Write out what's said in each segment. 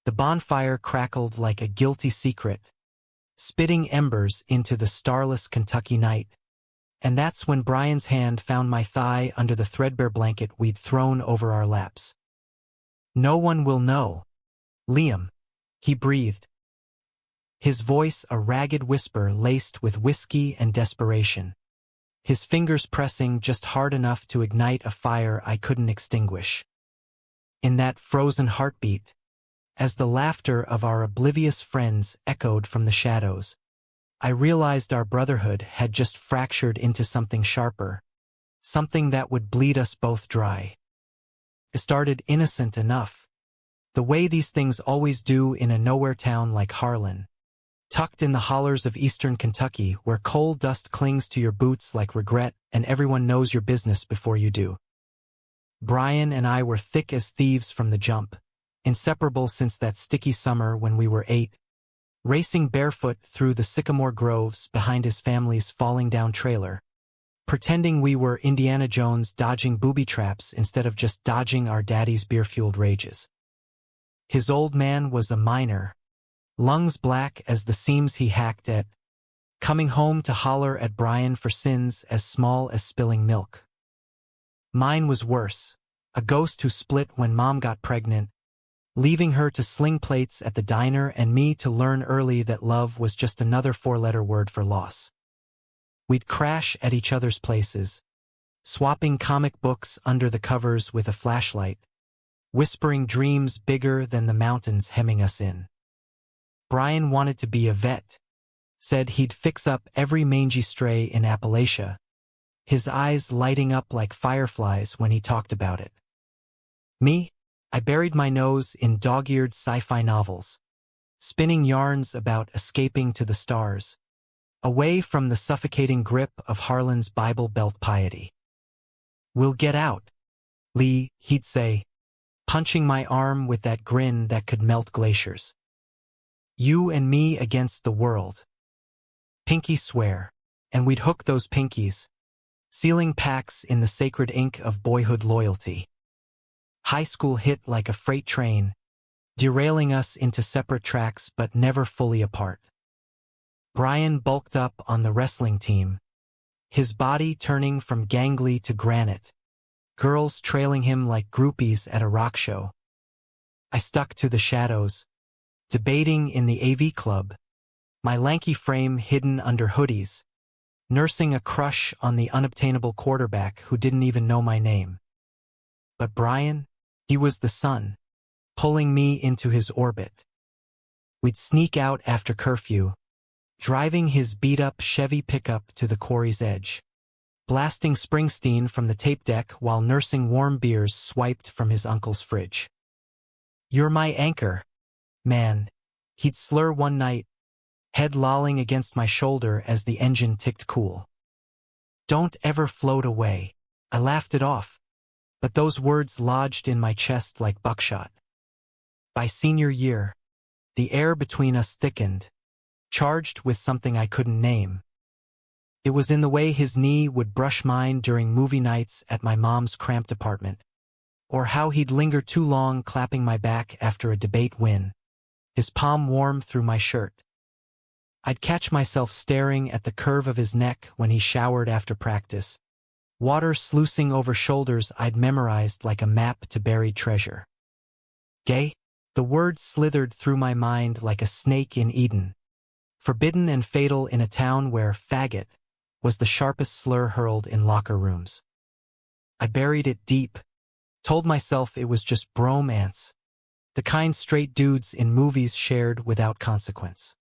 The bonfire crackled like a guilty secret, spitting embers into the starless Kentucky night. And that's when Brian's hand found my thigh under the threadbare blanket we'd thrown over our laps. "No one will know, Liam," he breathed, his voice a ragged whisper laced with whiskey and desperation, his fingers pressing just hard enough to ignite a fire I couldn't extinguish. In that frozen heartbeat, as the laughter of our oblivious friends echoed from the shadows, I realized our brotherhood had just fractured into something sharper, something that would bleed us both dry. It started innocent enough, the way these things always do in a nowhere town like Harlan, tucked in the hollers of eastern Kentucky where coal dust clings to your boots like regret and everyone knows your business before you do. Brian and I were thick as thieves from the jump, inseparable since that sticky summer when we were 8, racing barefoot through the sycamore groves behind his family's falling-down trailer, pretending we were Indiana Jones dodging booby traps instead of just dodging our daddy's beer-fueled rages. His old man was a miner, lungs black as the seams he hacked at, coming home to holler at Brian for sins as small as spilling milk. Mine was worse, a ghost who split when Mom got pregnant, leaving her to sling plates at the diner and me to learn early that love was just another 4-letter word for loss. We'd crash at each other's places, swapping comic books under the covers with a flashlight, whispering dreams bigger than the mountains hemming us in. Brian wanted to be a vet, said he'd fix up every mangy stray in Appalachia, his eyes lighting up like fireflies when he talked about it. Me? I buried my nose in dog-eared sci-fi novels, spinning yarns about escaping to the stars, away from the suffocating grip of Harlan's Bible Belt piety. "We'll get out, Lee," he'd say, punching my arm with that grin that could melt glaciers. "You and me against the world. Pinky swear," and we'd hook those pinkies, sealing pacts in the sacred ink of boyhood loyalty. High school hit like a freight train, derailing us into separate tracks but never fully apart. Brian bulked up on the wrestling team, his body turning from gangly to granite, girls trailing him like groupies at a rock show. I stuck to the shadows, debating in the AV club, my lanky frame hidden under hoodies, nursing a crush on the unobtainable quarterback who didn't even know my name. But Brian, he was the sun, pulling me into his orbit. We'd sneak out after curfew, driving his beat-up Chevy pickup to the quarry's edge, blasting Springsteen from the tape deck while nursing warm beers swiped from his uncle's fridge. "You're my anchor, man," he'd slur one night, head lolling against my shoulder as the engine ticked cool. "Don't ever float away." I laughed it off, but those words lodged in my chest like buckshot. By senior year, the air between us thickened, charged with something I couldn't name. It was in the way his knee would brush mine during movie nights at my mom's cramped apartment, or how he'd linger too long clapping my back after a debate win, his palm warm through my shirt. I'd catch myself staring at the curve of his neck when he showered after practice, water sluicing over shoulders I'd memorized like a map to buried treasure. Gay? The word slithered through my mind like a snake in Eden, forbidden and fatal in a town where faggot was the sharpest slur hurled in locker rooms. I buried it deep, told myself it was just bromance, the kind straight dudes in movies shared without consequence.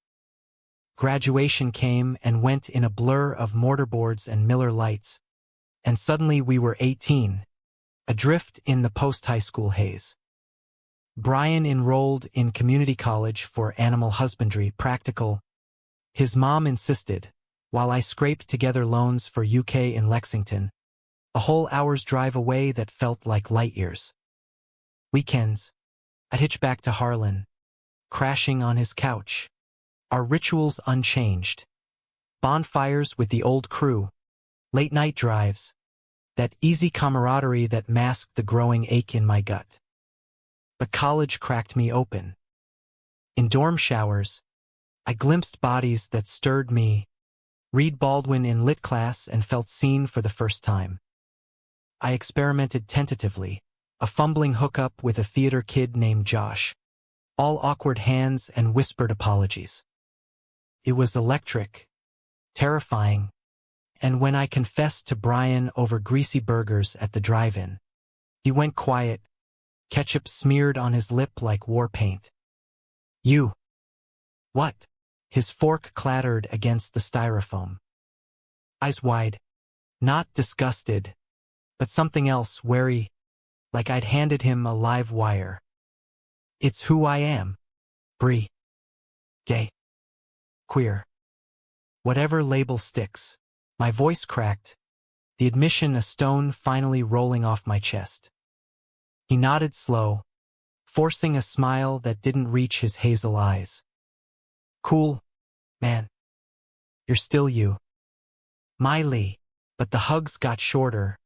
Graduation came and went in a blur of mortarboards and Miller Lights, and suddenly we were 18, adrift in the post-high school haze. Brian enrolled in community college for animal husbandry practical. His mom insisted, while I scraped together loans for UK in Lexington, a whole hour's drive away that felt like light years. Weekends, I'd hitch back to Harlan, crashing on his couch, our rituals unchanged. Bonfires with the old crew, late-night drives, that easy camaraderie that masked the growing ache in my gut. But college cracked me open. In dorm showers, I glimpsed bodies that stirred me, read Baldwin in lit class and felt seen for the first time. I experimented tentatively, a fumbling hookup with a theater kid named Josh, all awkward hands and whispered apologies. It was electric, terrifying, and when I confessed to Brian over greasy burgers at the drive-in, he went quiet, ketchup smeared on his lip like war paint. You. What? His fork clattered against the styrofoam. Eyes wide, not disgusted, but something else, wary, like I'd handed him a live wire. It's who I am. Brie. Gay. Queer. Whatever label sticks. My voice cracked, the admission a stone finally rolling off my chest. He nodded slow, forcing a smile that didn't reach his hazel eyes. Cool, man. You're still you. Miley, but the hugs got shorter.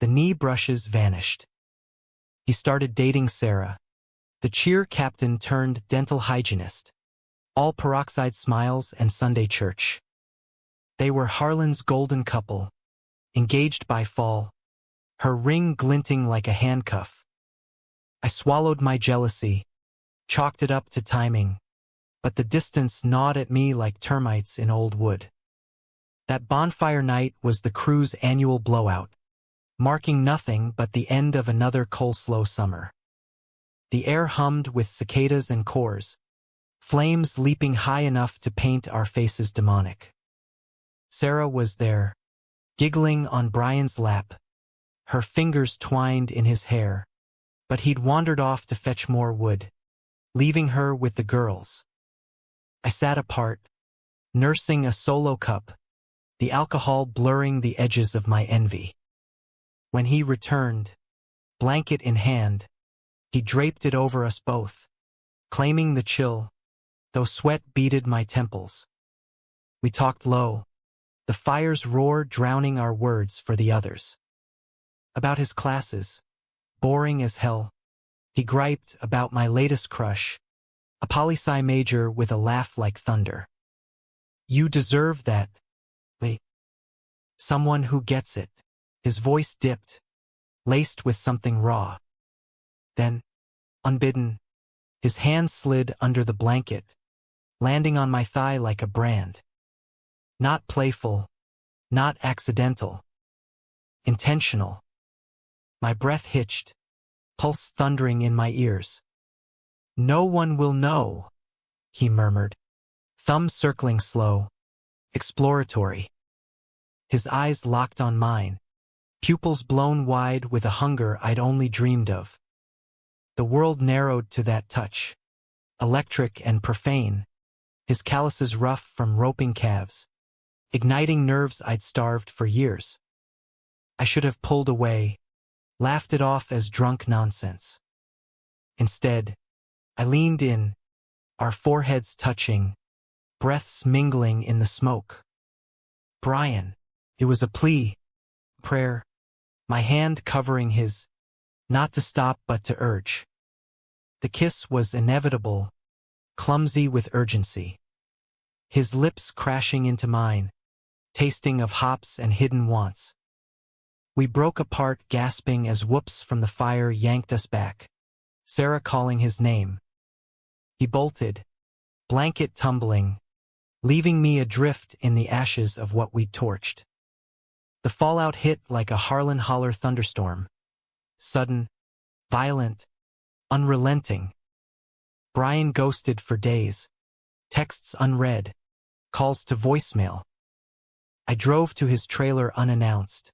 The knee brushes vanished. He started dating Sarah, the cheer captain turned dental hygienist. All peroxide smiles and Sunday church. They were Harlan's golden couple, engaged by fall, her ring glinting like a handcuff. I swallowed my jealousy, chalked it up to timing, but the distance gnawed at me like termites in old wood. That bonfire night was the crew's annual blowout, marking nothing but the end of another coleslaw summer. The air hummed with cicadas and cores, flames leaping high enough to paint our faces demonic. Sarah was there, giggling on Brian's lap, her fingers twined in his hair, but he'd wandered off to fetch more wood, leaving her with the girls. I sat apart, nursing a solo cup, the alcohol blurring the edges of my envy. When he returned, blanket in hand, he draped it over us both, claiming the chill, though sweat beaded my temples. We talked low, the fire's roar drowning our words for the others. About his classes, boring as hell, he griped about my latest crush, a poli-sci major with a laugh like thunder. You deserve that, Lee. Someone who gets it. His voice dipped, laced with something raw. Then, unbidden, his hand slid under the blanket, landing on my thigh like a brand. Not playful, not accidental. Intentional. My breath hitched, pulse thundering in my ears. No one will know, he murmured, thumb circling slow, exploratory. His eyes locked on mine, pupils blown wide with a hunger I'd only dreamed of. The world narrowed to that touch, electric and profane, his calluses rough from roping calves, igniting nerves I'd starved for years. I should have pulled away, laughed it off as drunk nonsense. Instead, I leaned in, our foreheads touching, breaths mingling in the smoke. Brian, it was a plea, prayer, my hand covering his, not to stop but to urge. The kiss was inevitable, clumsy with urgency. His lips crashing into mine, tasting of hops and hidden wants. We broke apart gasping as whoops from the fire yanked us back, Sarah calling his name. He bolted, blanket tumbling, leaving me adrift in the ashes of what we'd torched. The fallout hit like a Harlan Holler thunderstorm. Sudden, violent, unrelenting. Brian ghosted for days. Texts unread. Calls to voicemail. I drove to his trailer unannounced,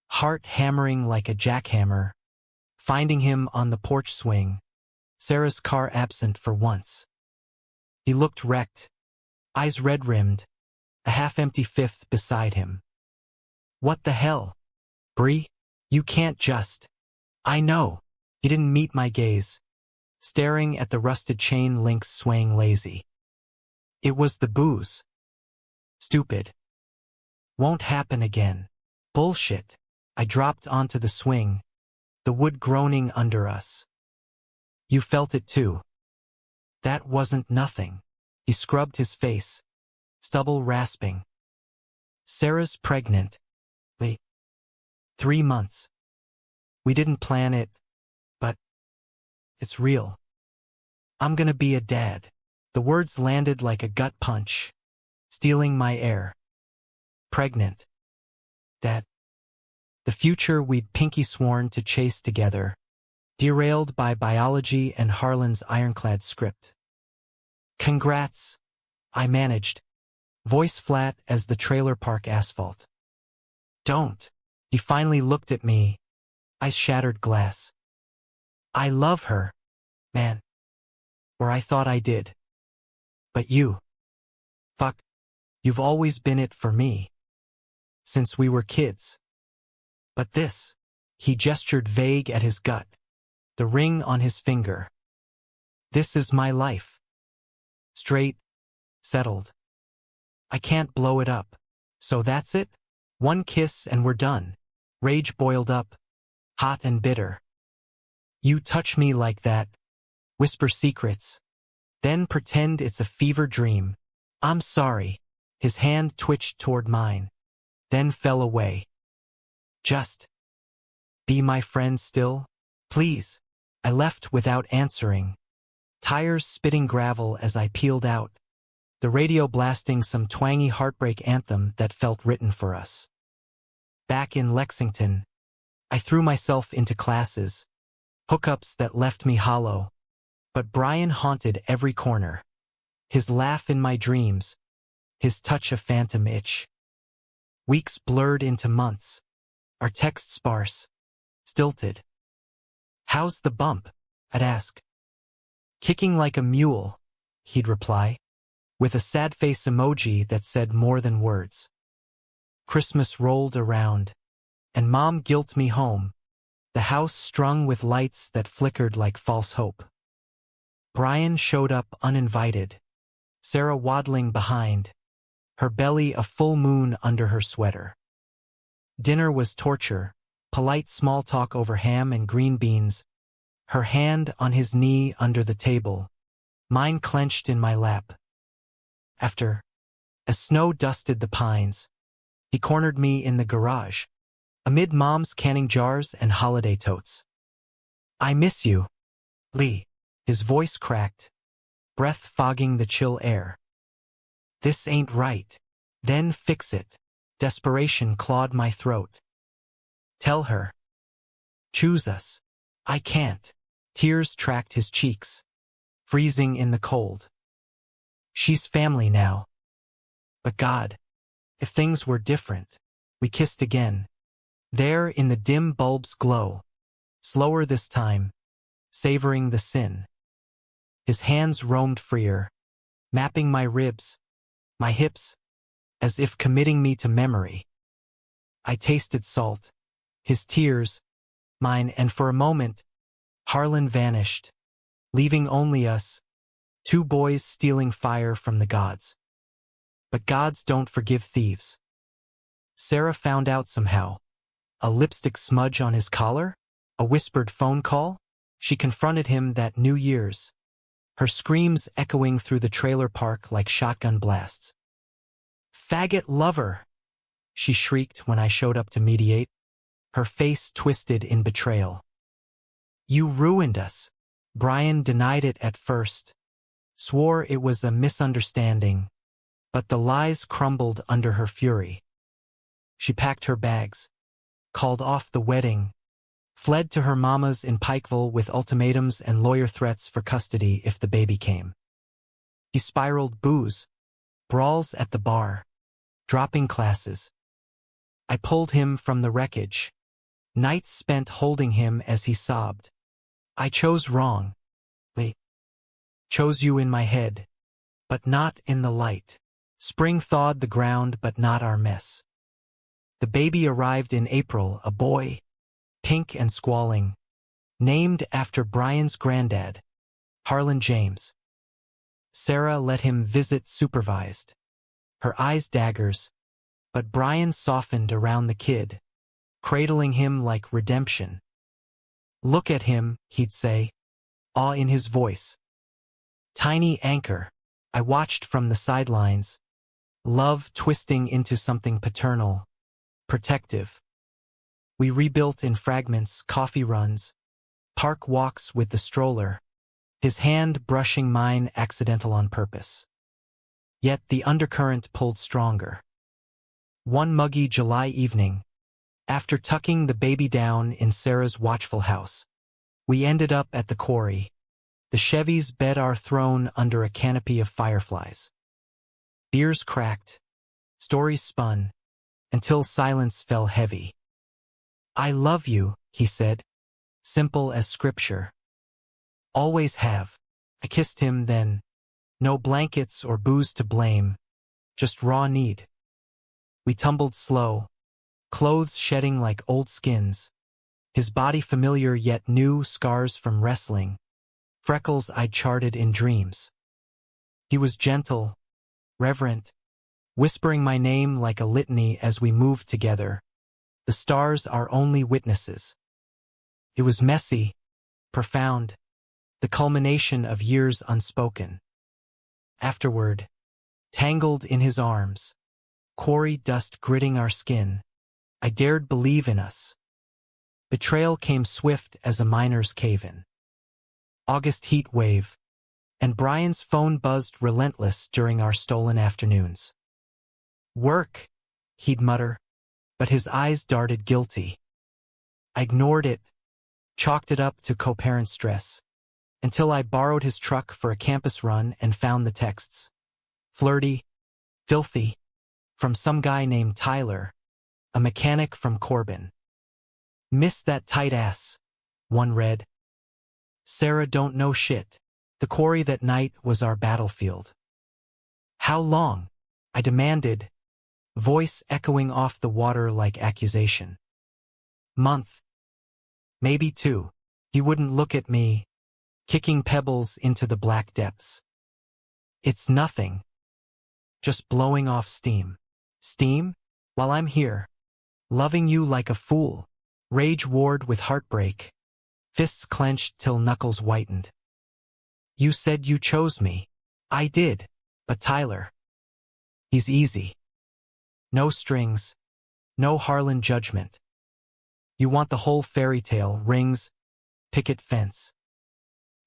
heart hammering like a jackhammer, finding him on the porch swing, Sarah's car absent for once. He looked wrecked, eyes red-rimmed, a half-empty fifth beside him. What the hell? Bree, you can't just. I know. He didn't meet my gaze, staring at the rusted chain links swaying lazy. It was the booze. Stupid. Won't happen again. Bullshit. I dropped onto the swing, the wood groaning under us. You felt it too. That wasn't nothing. He scrubbed his face, stubble rasping. Sarah's pregnant. 3 months. We didn't plan it, but it's real. I'm gonna be a dad. The words landed like a gut punch, stealing my air. Pregnant. Dad. The future we'd pinky sworn to chase together, derailed by biology and Harlan's ironclad script. Congrats, I managed, voice flat as the trailer park asphalt. Don't. He finally looked at me, eyes shattered glass. I love her, man. Or I thought I did. But you. Fuck. You've always been it for me. Since we were kids. But this. He gestured vague at his gut, the ring on his finger. This is my life. Straight. Settled. I can't blow it up. So that's it? One kiss and we're done. Rage boiled up, hot and bitter. You touch me like that, whisper secrets, then pretend it's a fever dream. I'm sorry. His hand twitched toward mine, then fell away. Just be my friend still, please. I left without answering, tires spitting gravel as I peeled out, the radio blasting some twangy heartbreak anthem that felt written for us. Back in Lexington, I threw myself into classes, hookups that left me hollow, but Brian haunted every corner. His laugh in my dreams, his touch a phantom itch. Weeks blurred into months, our text sparse, stilted. How's the bump? I'd ask. Kicking like a mule, he'd reply, with a sad face emoji that said more than words. Christmas rolled around, and Mom guilt me home, the house strung with lights that flickered like false hope. Brian showed up uninvited, Sarah waddling behind, her belly a full moon under her sweater. Dinner was torture, polite small talk over ham and green beans, her hand on his knee under the table, mine clenched in my lap. After, as snow dusted the pines, he cornered me in the garage, amid Mom's canning jars and holiday totes. I miss you, Lee. His voice cracked, breath fogging the chill air. This ain't right. Then fix it. Desperation clawed my throat. Tell her. Choose us. I can't. Tears tracked his cheeks, freezing in the cold. She's family now. But God, if things were different, we kissed again. There in the dim bulb's glow, slower this time, savoring the sin. His hands roamed freer, mapping my ribs, my hips, as if committing me to memory. I tasted salt, his tears, mine, and for a moment, Harlan vanished, leaving only us, two boys stealing fire from the gods. But gods don't forgive thieves. Sarah found out somehow. A lipstick smudge on his collar? A whispered phone call? She confronted him that New Year's, her screams echoing through the trailer park like shotgun blasts. Faggot lover! She shrieked when I showed up to mediate, her face twisted in betrayal. You ruined us. Brian denied it at first, swore it was a misunderstanding, but the lies crumbled under her fury. She packed her bags, called off the wedding, fled to her mama's in Pikeville with ultimatums and lawyer threats for custody if the baby came. He spiraled booze, brawls at the bar, dropping classes. I pulled him from the wreckage, nights spent holding him as he sobbed. I chose wrong, Lee. Chose you in my head, but not in the light. Spring thawed the ground, but not our mess. The baby arrived in April, a boy, pink and squalling, named after Brian's granddad, Harlan James. Sarah let him visit supervised, her eyes daggers, but Brian softened around the kid, cradling him like redemption. Look at him, he'd say, awe in his voice. tiny anchor. I watched from the sidelines, love twisting into something paternal, protective. We rebuilt in fragments, coffee runs, park walks with the stroller, his hand brushing mine accidental on purpose. Yet the undercurrent pulled stronger. One muggy July evening, after tucking the baby down in Sarah's watchful house, we ended up at the quarry, the Chevy's bed our throne under a canopy of fireflies. Beers cracked, stories spun, until silence fell heavy. "I love you," he said, simple as scripture. "Always have." I kissed him then, no blankets or booze to blame, just raw need. We tumbled slow, clothes shedding like old skins, his body familiar yet new, scars from wrestling, freckles I'd charted in dreams. He was gentle, reverent, whispering my name like a litany as we moved together, the stars our only witnesses. It was messy, profound, the culmination of years unspoken. Afterward, tangled in his arms, quarry dust gritting our skin, I dared believe in us. Betrayal came swift as a miner's cave-in. August heat wave, and Brian's phone buzzed relentless during our stolen afternoons. "Work," he'd mutter, but his eyes darted guilty. I ignored it, chalked it up to co-parent stress, until I borrowed his truck for a campus run and found the texts. Flirty, filthy, from some guy named Tyler, a mechanic from Corbin. "Miss that tight ass," one read. "Sarah don't know shit. The quarry that night was our battlefield." "How long?" I demanded, voice echoing off the water like accusation. "Month. Maybe 2. He wouldn't look at me, kicking pebbles into the black depths. "It's nothing. Just blowing off steam." "Steam? While I'm here, loving you like a fool." Rage warred with heartbreak, fists clenched till knuckles whitened. "You said you chose me." "I did, but Tyler, he's easy. No strings, no Harlan judgment. You want the whole fairy tale, rings, picket fence.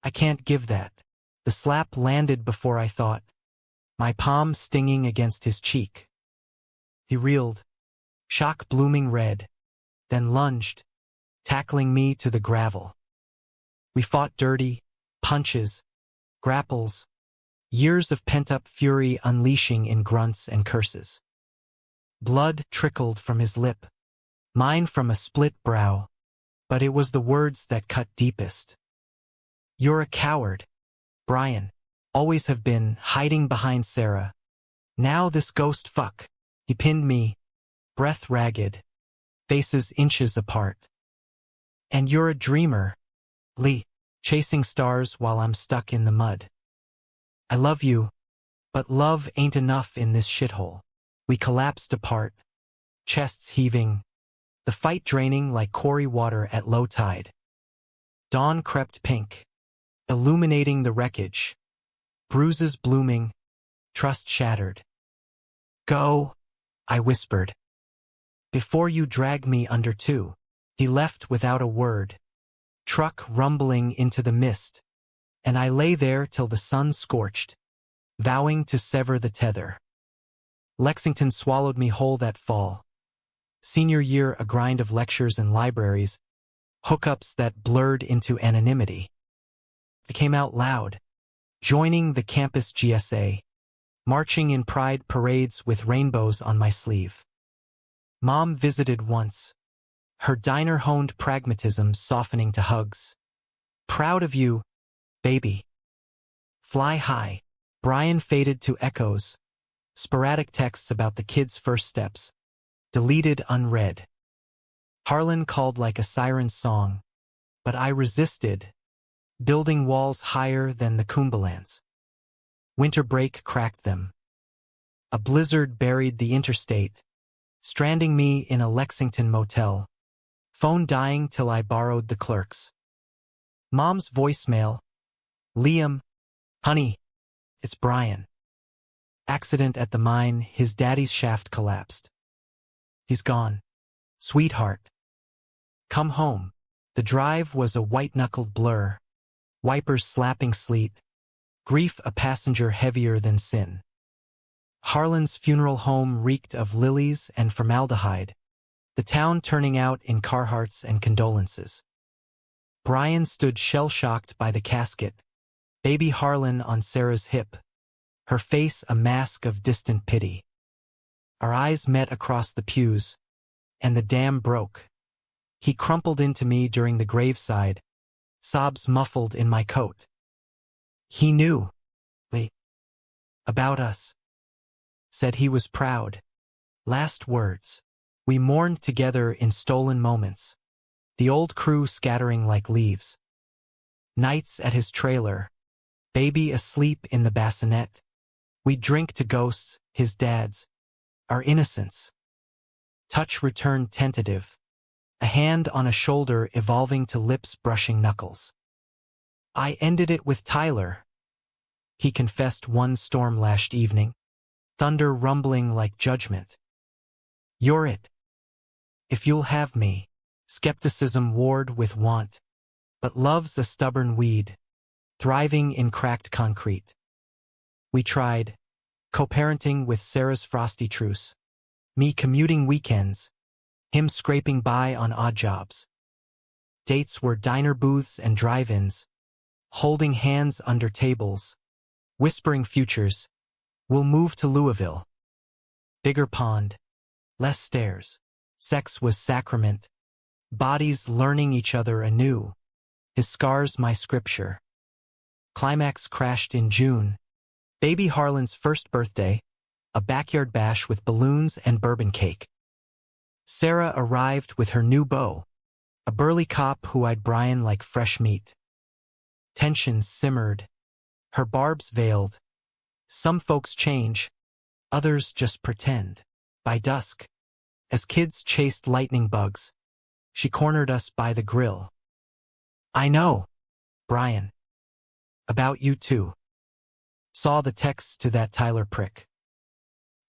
I can't give that." The slap landed before I thought, my palm stinging against his cheek. He reeled, shock blooming red, then lunged, tackling me to the gravel. We fought dirty, punches, grapples, years of pent-up fury unleashing in grunts and curses. Blood trickled from his lip, mine from a split brow, but it was the words that cut deepest. "You're a coward, Brian. Always have been, hiding behind Sarah. Now this ghost fuck." He pinned me, breath ragged, faces inches apart. "And you're a dreamer, Lee, chasing stars while I'm stuck in the mud. I love you, but love ain't enough in this shithole." We collapsed apart, chests heaving, the fight draining like quarry water at low tide. Dawn crept pink, illuminating the wreckage, bruises blooming, trust shattered. "Go," I whispered, "before you drag me under too." He left without a word, truck rumbling into the mist, and I lay there till the sun scorched, vowing to sever the tether. Lexington swallowed me whole that fall. Senior year a grind of lectures and libraries, hookups that blurred into anonymity. I came out loud, joining the campus GSA, marching in pride parades with rainbows on my sleeve. Mom visited once, her diner-honed pragmatism softening to hugs. "Proud of you, baby. Fly high." Brian faded to echoes, sporadic texts about the kids' first steps, deleted unread. Harlan called like a siren's song, but I resisted, building walls higher than the Kumbalans. Winter break cracked them. A blizzard buried the interstate, stranding me in a Lexington motel, phone dying till I borrowed the clerk's. Mom's voicemail, "Liam, honey, It's Brian. Accident at the mine, his daddy's shaft collapsed. He's gone. Sweetheart. Come home. The drive was a white-knuckled blur. Wipers slapping sleet. Grief a passenger heavier than sin. Harlan's funeral home reeked of lilies and formaldehyde, the town turning out in Carhartts and condolences. Brian stood shell-shocked by the casket, baby Harlan on Sarah's hip, her face a mask of distant pity. Our eyes met across the pews, and the dam broke. He crumpled into me during the graveside, sobs muffled in my coat. He knew, Lee, about us. Said he was proud. Last words. We mourned together in stolen moments, the old crew scattering like leaves. Nights at his trailer, baby asleep in the bassinet. We'd drink to ghosts, his dad's, our innocence. Touch returned tentative, a hand on a shoulder evolving to lips brushing knuckles. I ended it with Tyler. He confessed one storm-lashed evening, thunder rumbling like judgment. You're it. If you'll have me, skepticism warred with want, but love's a stubborn weed, thriving in cracked concrete. We tried, co-parenting with Sarah's frosty truce, me commuting weekends, him scraping by on odd jobs. Dates were diner booths and drive-ins, holding hands under tables, whispering futures. We'll move to Louisville. Bigger pond, less stairs. Sex was sacrament. Bodies learning each other anew. His scars my scripture. Climax crashed in June. Baby Harlan's first birthday, a backyard bash with balloons and bourbon cake. Sarah arrived with her new beau, a burly cop who eyed Brian like fresh meat. Tensions simmered, her barbs veiled. Some folks change, others just pretend. By dusk, as kids chased lightning bugs, she cornered us by the grill. I know, Brian. About you too. Saw the texts to that Tyler prick.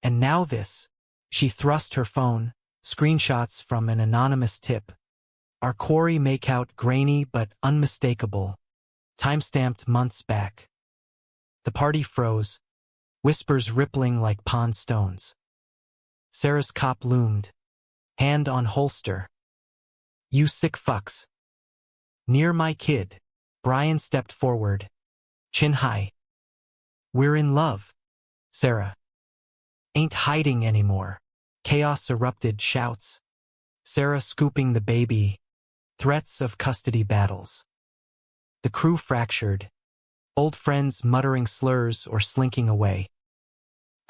And now this. She thrust her phone, screenshots from an anonymous tip. Our quarry makeout grainy but unmistakable, time-stamped months back. The party froze, whispers rippling like pond stones. Sarah's cop loomed, hand on holster. You sick fucks. Near my kid, Brian stepped forward, chin high. We're in love, Sarah. Ain't hiding anymore. Chaos erupted, shouts. Sarah scooping the baby, threats of custody battles. The crew fractured, old friends muttering slurs or slinking away.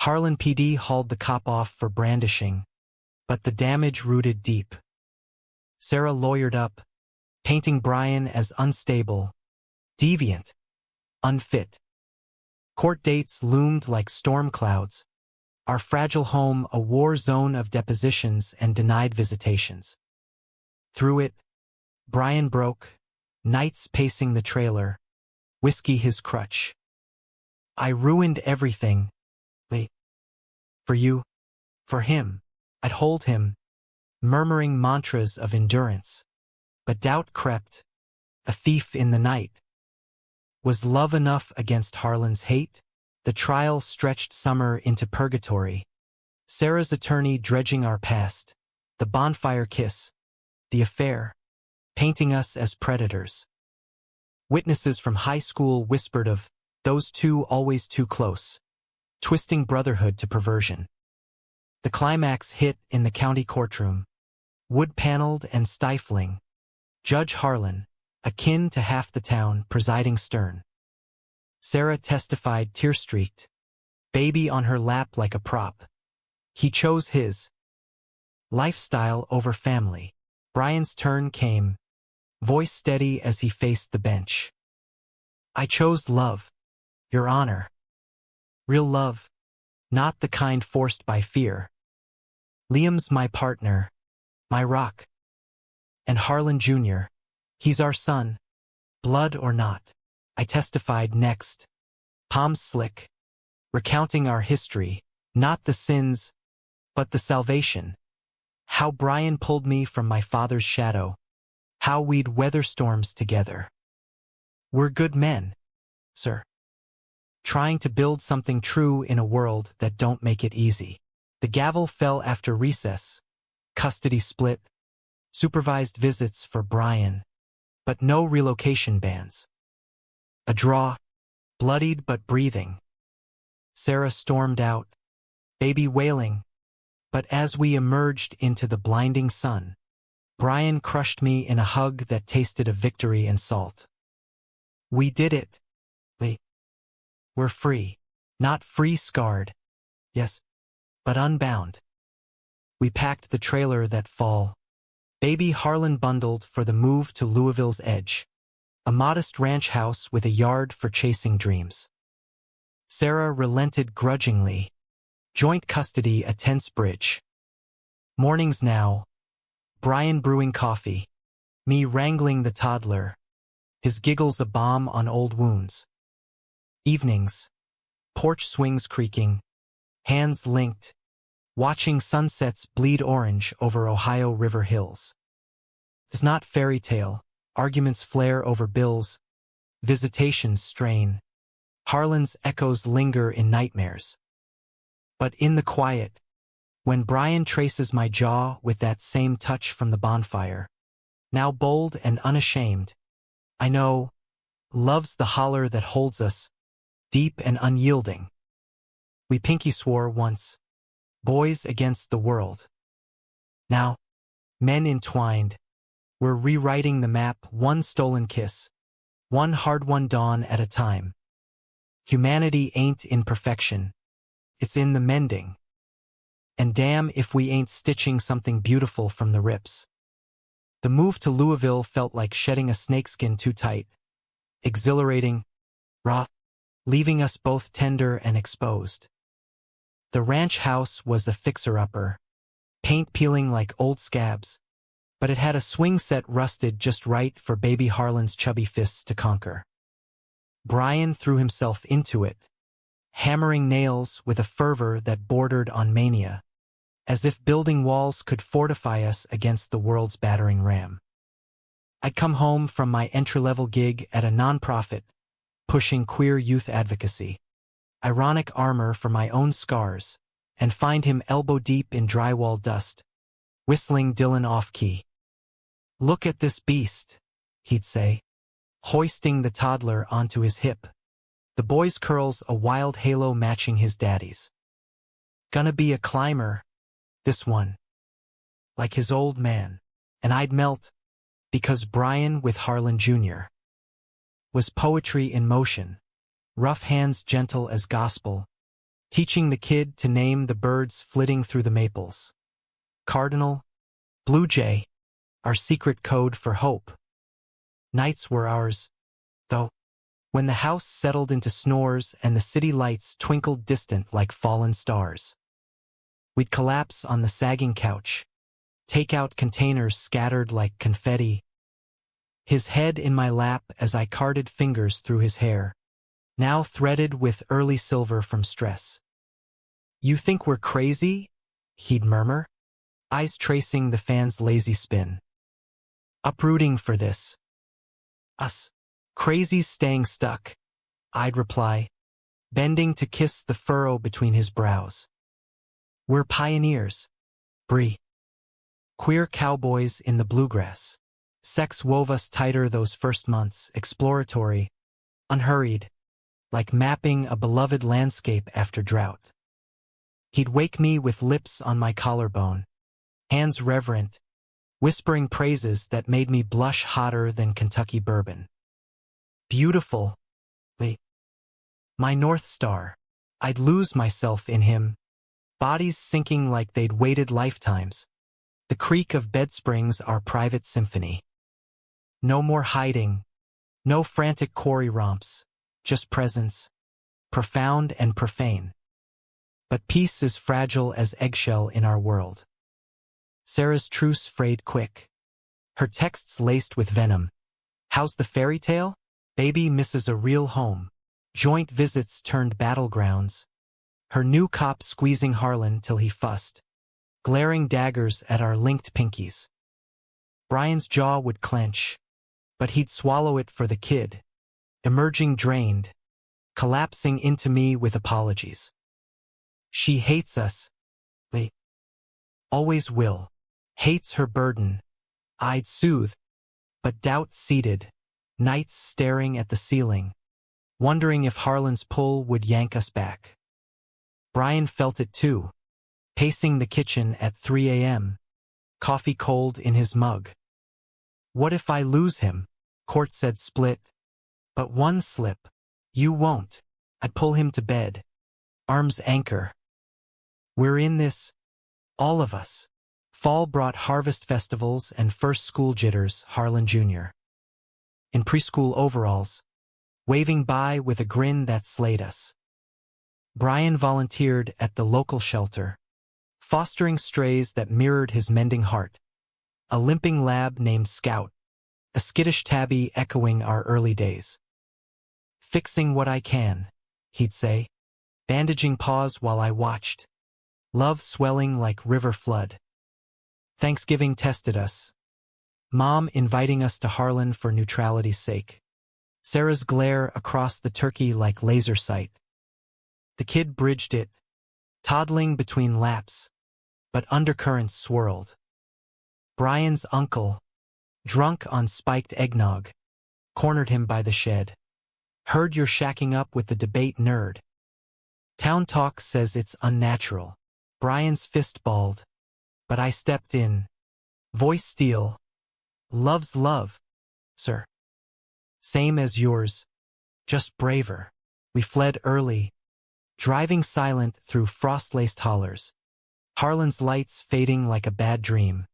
Harlan PD hauled the cop off for brandishing, but the damage rooted deep. Sarah lawyered up, painting Brian as unstable, deviant, unfit. Court dates loomed like storm clouds, our fragile home a war zone of depositions and denied visitations. Through it, Brian broke, nights pacing the trailer, whiskey his crutch. I ruined everything, Lee. For you, for him. I'd hold him, murmuring mantras of endurance. But doubt crept, a thief in the night. Was love enough against Harlan's hate? The trial stretched summer into purgatory. Sarah's attorney dredging our past. The bonfire kiss. The affair. Painting us as predators. Witnesses from high school whispered of those two always too close, twisting brotherhood to perversion. The climax hit in the county courtroom, wood-paneled and stifling. Judge Harlan, akin to half the town, presiding stern. Sarah testified tear-streaked, baby on her lap like a prop. He chose his lifestyle over family. Brian's turn came, voice steady as he faced the bench. I chose love, Your Honor. Real love, not the kind forced by fear. Liam's my partner, my rock. And Harlan Jr., he's our son, blood or not. I testified next, palms slick, recounting our history, not the sins, but the salvation. How Brian pulled me from my father's shadow, how we'd weather storms together. We're good men, sir. Trying to build something true in a world that don't make it easy. The gavel fell after recess, custody split, supervised visits for Brian, but no relocation bans. A draw, bloodied but breathing. Sarah stormed out, baby wailing, but as we emerged into the blinding sun, Brian crushed me in a hug that tasted of victory and salt. We did it, Lee. We're free. Not free scarred, yes, but unbound. We packed the trailer that fall. Baby Harlan bundled for the move to Louisville's edge, a modest ranch house with a yard for chasing dreams. Sarah relented grudgingly. Joint custody a tense bridge. Mornings now, Brian brewing coffee, me wrangling the toddler, his giggles a balm on old wounds. Evenings, porch swings creaking, hands linked, watching sunsets bleed orange over Ohio River hills. 'Tis not fairy tale, arguments flare over bills, visitations strain, Harlan's echoes linger in nightmares. But in the quiet, when Brian traces my jaw with that same touch from the bonfire, now bold and unashamed, I know, love's the holler that holds us, deep and unyielding. We pinky swore once, boys against the world. Now, men entwined, we're rewriting the map one stolen kiss, one hard-won dawn at a time. Humanity ain't in perfection, it's in the mending. And damn if we ain't stitching something beautiful from the rips. The move to Louisville felt like shedding a snakeskin too tight, exhilarating, raw, leaving us both tender and exposed. The ranch house was a fixer-upper, paint peeling like old scabs, but it had a swing set rusted just right for baby Harlan's chubby fists to conquer. Brian threw himself into it, hammering nails with a fervor that bordered on mania, as if building walls could fortify us against the world's battering ram. I'd come home from my entry-level gig at a nonprofit, pushing queer youth advocacy, ironic armor for my own scars, and find him elbow-deep in drywall dust, whistling Dylan off-key. "Look at this beast," he'd say, hoisting the toddler onto his hip, the boy's curls a wild halo matching his daddy's. "Gonna be a climber, this one." Like his old man, and I'd melt, because Brian with Harlan Jr. was poetry in motion, rough hands gentle as gospel, teaching the kid to name the birds flitting through the maples. Cardinal, blue jay, our secret code for hope. Nights were ours, though, when the house settled into snores and the city lights twinkled distant like fallen stars. We'd collapse on the sagging couch, take-out containers scattered like confetti, his head in my lap as I carded fingers through his hair, now threaded with early silver from stress. "You think we're crazy?" he'd murmur, eyes tracing the fan's lazy spin. "Uprooting for this. Us. Crazy's staying stuck," I'd reply, bending to kiss the furrow between his brows. "We're pioneers, Bree. Queer cowboys in the bluegrass. Sex wove us tighter those first months, exploratory, unhurried, like mapping a beloved landscape after drought." He'd wake me with lips on my collarbone, hands reverent, whispering praises that made me blush hotter than Kentucky bourbon. Beautiful, Lee. My North Star. I'd lose myself in him, bodies sinking like they'd waited lifetimes. The creak of bed springs our private symphony. No more hiding, no frantic quarry romps, just presence, profound and profane. But peace is fragile as eggshell in our world. Sarah's truce frayed quick, her texts laced with venom. "How's the fairy tale? Baby misses a real home. Joint visits turned battlegrounds. her new cop squeezing Harlan till he fussed, glaring daggers at our linked pinkies. Brian's jaw would clench, but he'd swallow it for the kid, emerging drained, collapsing into me with apologies. She hates us. They always will. Hates her burden. I'd soothe, but doubt seated, nights staring at the ceiling, wondering if Harlan's pull would yank us back. Brian felt it too, pacing the kitchen at 3 a.m., coffee cold in his mug. What if I lose him? Court said split. But one slip. You won't. I'd pull him to bed. Arms anchor. We're in this. All of us. Fall brought harvest festivals and first school jitters, Harlan Jr. In preschool overalls, waving by with a grin that slayed us. Brian volunteered at the local shelter, fostering strays that mirrored his mending heart. A limping lab named Scout, a skittish tabby echoing our early days. Fixing what I can, he'd say, bandaging paws while I watched. Love swelling like river flood. Thanksgiving tested us. Mom inviting us to Harlan for neutrality's sake. Sarah's glare across the turkey like laser sight. The kid bridged it, toddling between laps, but undercurrents swirled. Brian's uncle, drunk on spiked eggnog, cornered him by the shed. Heard you're shacking up with the debate nerd. Town talk says it's unnatural. Brian's fist balled, but I stepped in. Voice steel. Love's love, sir. Same as yours, just braver. We fled early, driving silent through frost-laced hollers. Harlan's lights fading like a bad dream.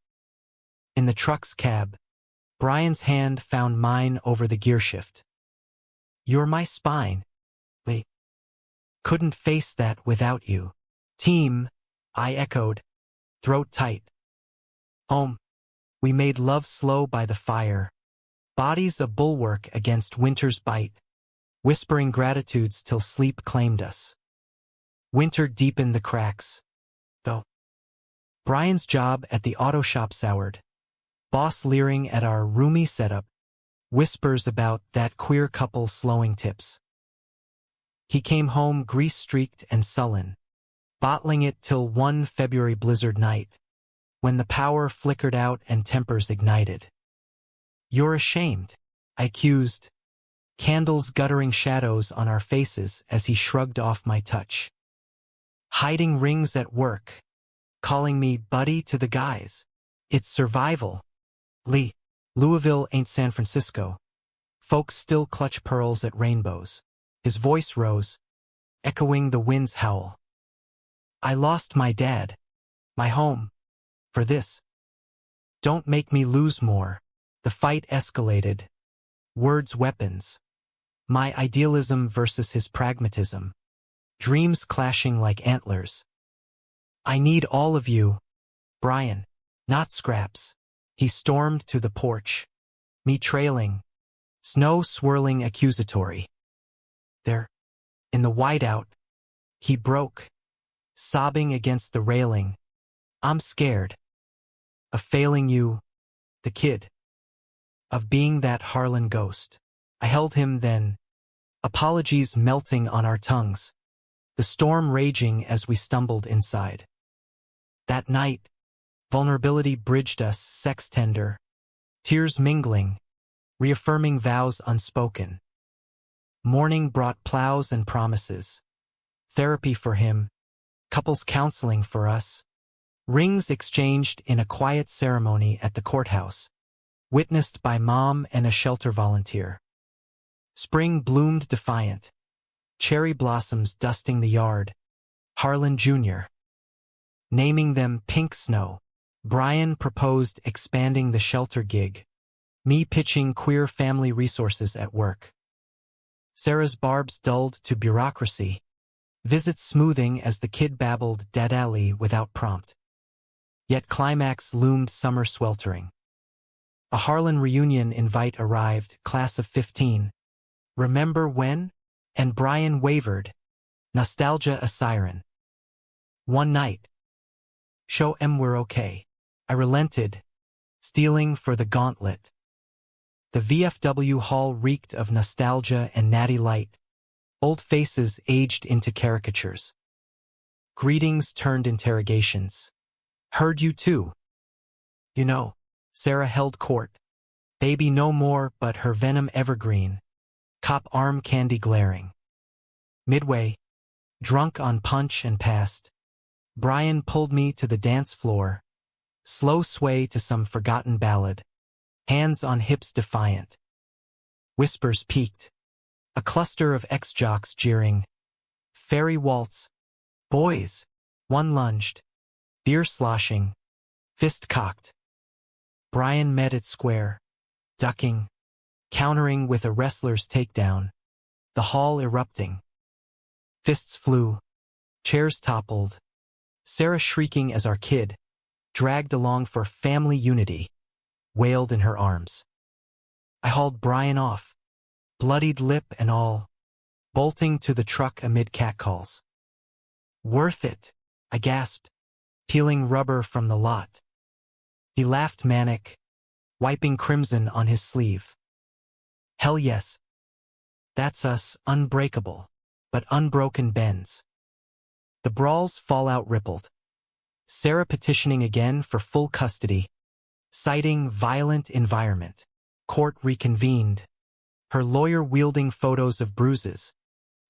In the truck's cab, Brian's hand found mine over the gearshift. You're my spine. Lee. Couldn't face that without you. Team, I echoed, throat tight. Home. We made love slow by the fire. Bodies a bulwark against winter's bite. Whispering gratitudes till sleep claimed us. Winter deepened the cracks, though. Brian's job at the auto shop soured. Boss leering at our roomy setup. Whispers about that queer couple slowing tips. He came home grease-streaked and sullen, bottling it till one February blizzard night, when the power flickered out and tempers ignited. You're ashamed, I accused, candles guttering shadows on our faces as he shrugged off my touch. Hiding rings at work, calling me buddy to the guys. It's survival. Lee. Louisville ain't San Francisco. Folks still clutch pearls at rainbows. His voice rose, echoing the wind's howl. I lost my dad, my home, for this. Don't make me lose more. The fight escalated. Words weapons. My idealism versus his pragmatism. Dreams clashing like antlers. I need all of you, Brian, not scraps. He stormed to the porch, me trailing, snow swirling accusatory. There, in the whiteout, he broke, sobbing against the railing. I'm scared. Of failing you, the kid. Of being that Harlan ghost. I held him then, apologies melting on our tongues, the storm raging as we stumbled inside. That night, vulnerability bridged us, sex tender, tears mingling, reaffirming vows unspoken. Morning brought plows and promises, therapy for him, couples counseling for us, rings exchanged in a quiet ceremony at the courthouse, witnessed by Mom and a shelter volunteer. Spring bloomed defiant, cherry blossoms dusting the yard. Harlan Jr. Naming them Pink Snow. Brian proposed expanding the shelter gig, me pitching queer family resources at work. Sarah's barbs dulled to bureaucracy, visits smoothing as the kid babbled Dadali without prompt. Yet climax loomed summer sweltering. A Harlan reunion invite arrived, class of 15. Remember when? And Brian wavered, nostalgia a siren. One night. Show 'em we're okay. I relented, stealing for the gauntlet. The VFW hall reeked of nostalgia and natty light. Old faces aged into caricatures. Greetings turned interrogations. Heard you too. You know, Sarah held court. Baby no more, but her venom evergreen. Cop arm candy glaring. Midway, drunk on punch and past, Brian pulled me to the dance floor. Slow sway to some forgotten ballad. Hands on hips defiant. Whispers peaked. A cluster of ex-jocks jeering. Fairy waltz. Boys. One lunged. Beer sloshing. Fist cocked. Brian met it square. Ducking. Countering with a wrestler's takedown. The hall erupting. Fists flew. Chairs toppled. Sarah shrieking as our kid, dragged along for family unity, wailed in her arms. I hauled Brian off, bloodied lip and all, bolting to the truck amid catcalls. Worth it, I gasped, peeling rubber from the lot. He laughed manic, wiping crimson on his sleeve. Hell yes. That's us, unbreakable, but unbroken bends. The brawl's fallout rippled. Sarah petitioning again for full custody, citing violent environment. Court reconvened. Her lawyer wielding photos of bruises.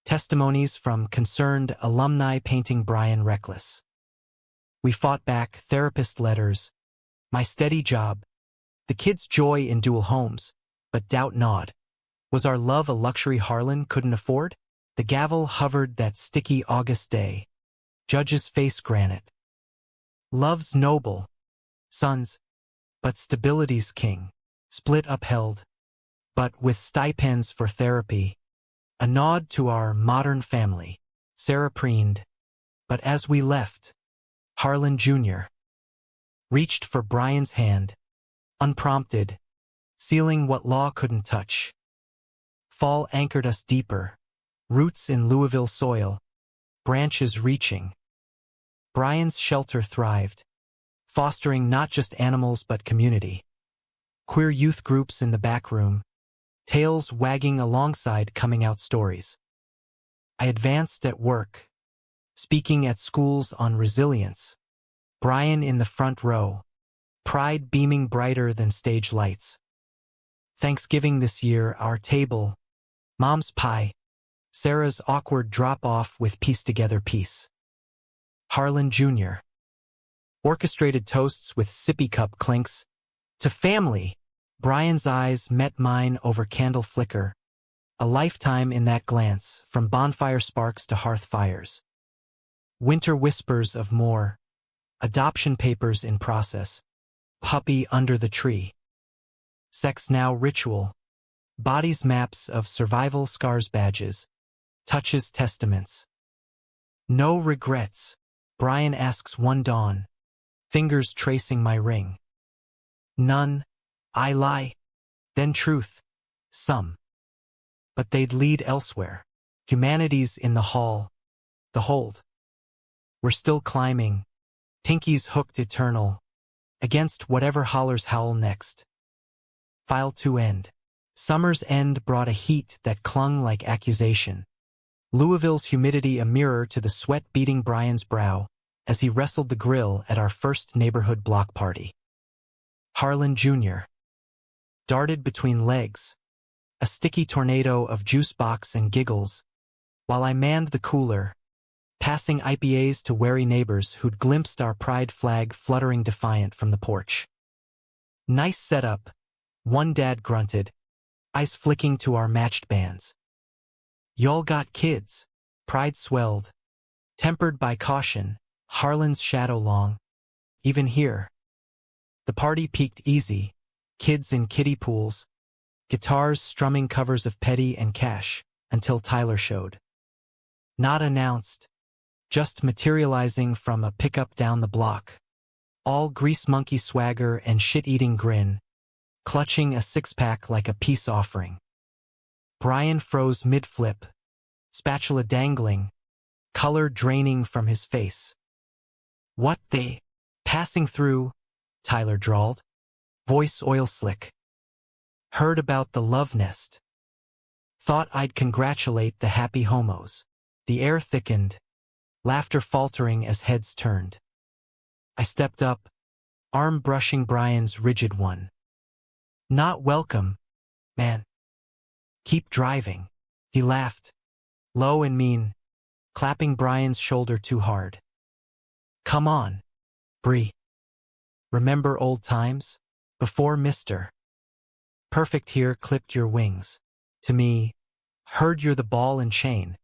Testimonies from concerned alumni painting Brian reckless. We fought back therapist letters. My steady job. The kids' joy in dual homes, but doubt gnawed. Was our love a luxury Harlan couldn't afford? The gavel hovered that sticky August day. Judge's face granite. Love's noble, sons, but stability's king. Split upheld, but with stipends for therapy. A nod to our modern family. Sarah preened, but as we left, Harlan Jr. reached for Brian's hand, unprompted, sealing what law couldn't touch. Fall anchored us deeper, roots in Louisville soil, branches reaching. Brian's shelter thrived, fostering not just animals but community. Queer youth groups in the back room, tails wagging alongside coming out stories. I advanced at work, speaking at schools on resilience. Brian in the front row, pride beaming brighter than stage lights. Thanksgiving this year, our table, Mom's pie, Sarah's awkward drop-off with piece-together peace. Harlan Jr. Orchestrated toasts with sippy cup clinks. To family, Brian's eyes met mine over candle flicker. A lifetime in that glance, from bonfire sparks to hearth fires. Winter whispers of more. Adoption papers in process. Puppy under the tree. Sex now ritual. Bodies maps of survival scars badges. Touches testaments. No regrets. Brian asks one dawn. Fingers tracing my ring. None. I lie. Then truth. Some. But they'd lead elsewhere. Humanity's in the hall. The hold. We're still climbing. Pinkies hooked eternal. Against whatever hollers howl next. File to end. Summer's end brought a heat that clung like accusation. Louisville's humidity a mirror to the sweat beating Brian's brow as he wrestled the grill at our first neighborhood block party. Harlan Jr. darted between legs, a sticky tornado of juice box and giggles, while I manned the cooler, passing IPAs to wary neighbors who'd glimpsed our pride flag fluttering defiant from the porch. Nice setup, one dad grunted, eyes flicking to our matched bands. Y'all got kids, pride swelled, tempered by caution, Harlan's shadow long. Even here. The party peaked easy, kids in kiddie pools, guitars strumming covers of Petty and Cash, until Tyler showed. Not announced, just materializing from a pickup down the block. All grease monkey swagger and shit-eating grin, clutching a six-pack like a peace offering. Brian froze mid-flip, spatula dangling, color draining from his face. What they? Passing through, Tyler drawled, voice oil slick. Heard about the love nest. Thought I'd congratulate the happy homos. The air thickened, laughter faltering as heads turned. I stepped up, arm brushing Brian's rigid one. Not welcome, man. Keep driving. He laughed, low and mean, clapping Brian's shoulder too hard. Come on, Bree. Remember old times? Before Mr. Perfect here clipped your wings. To me, heard you're the ball and chain.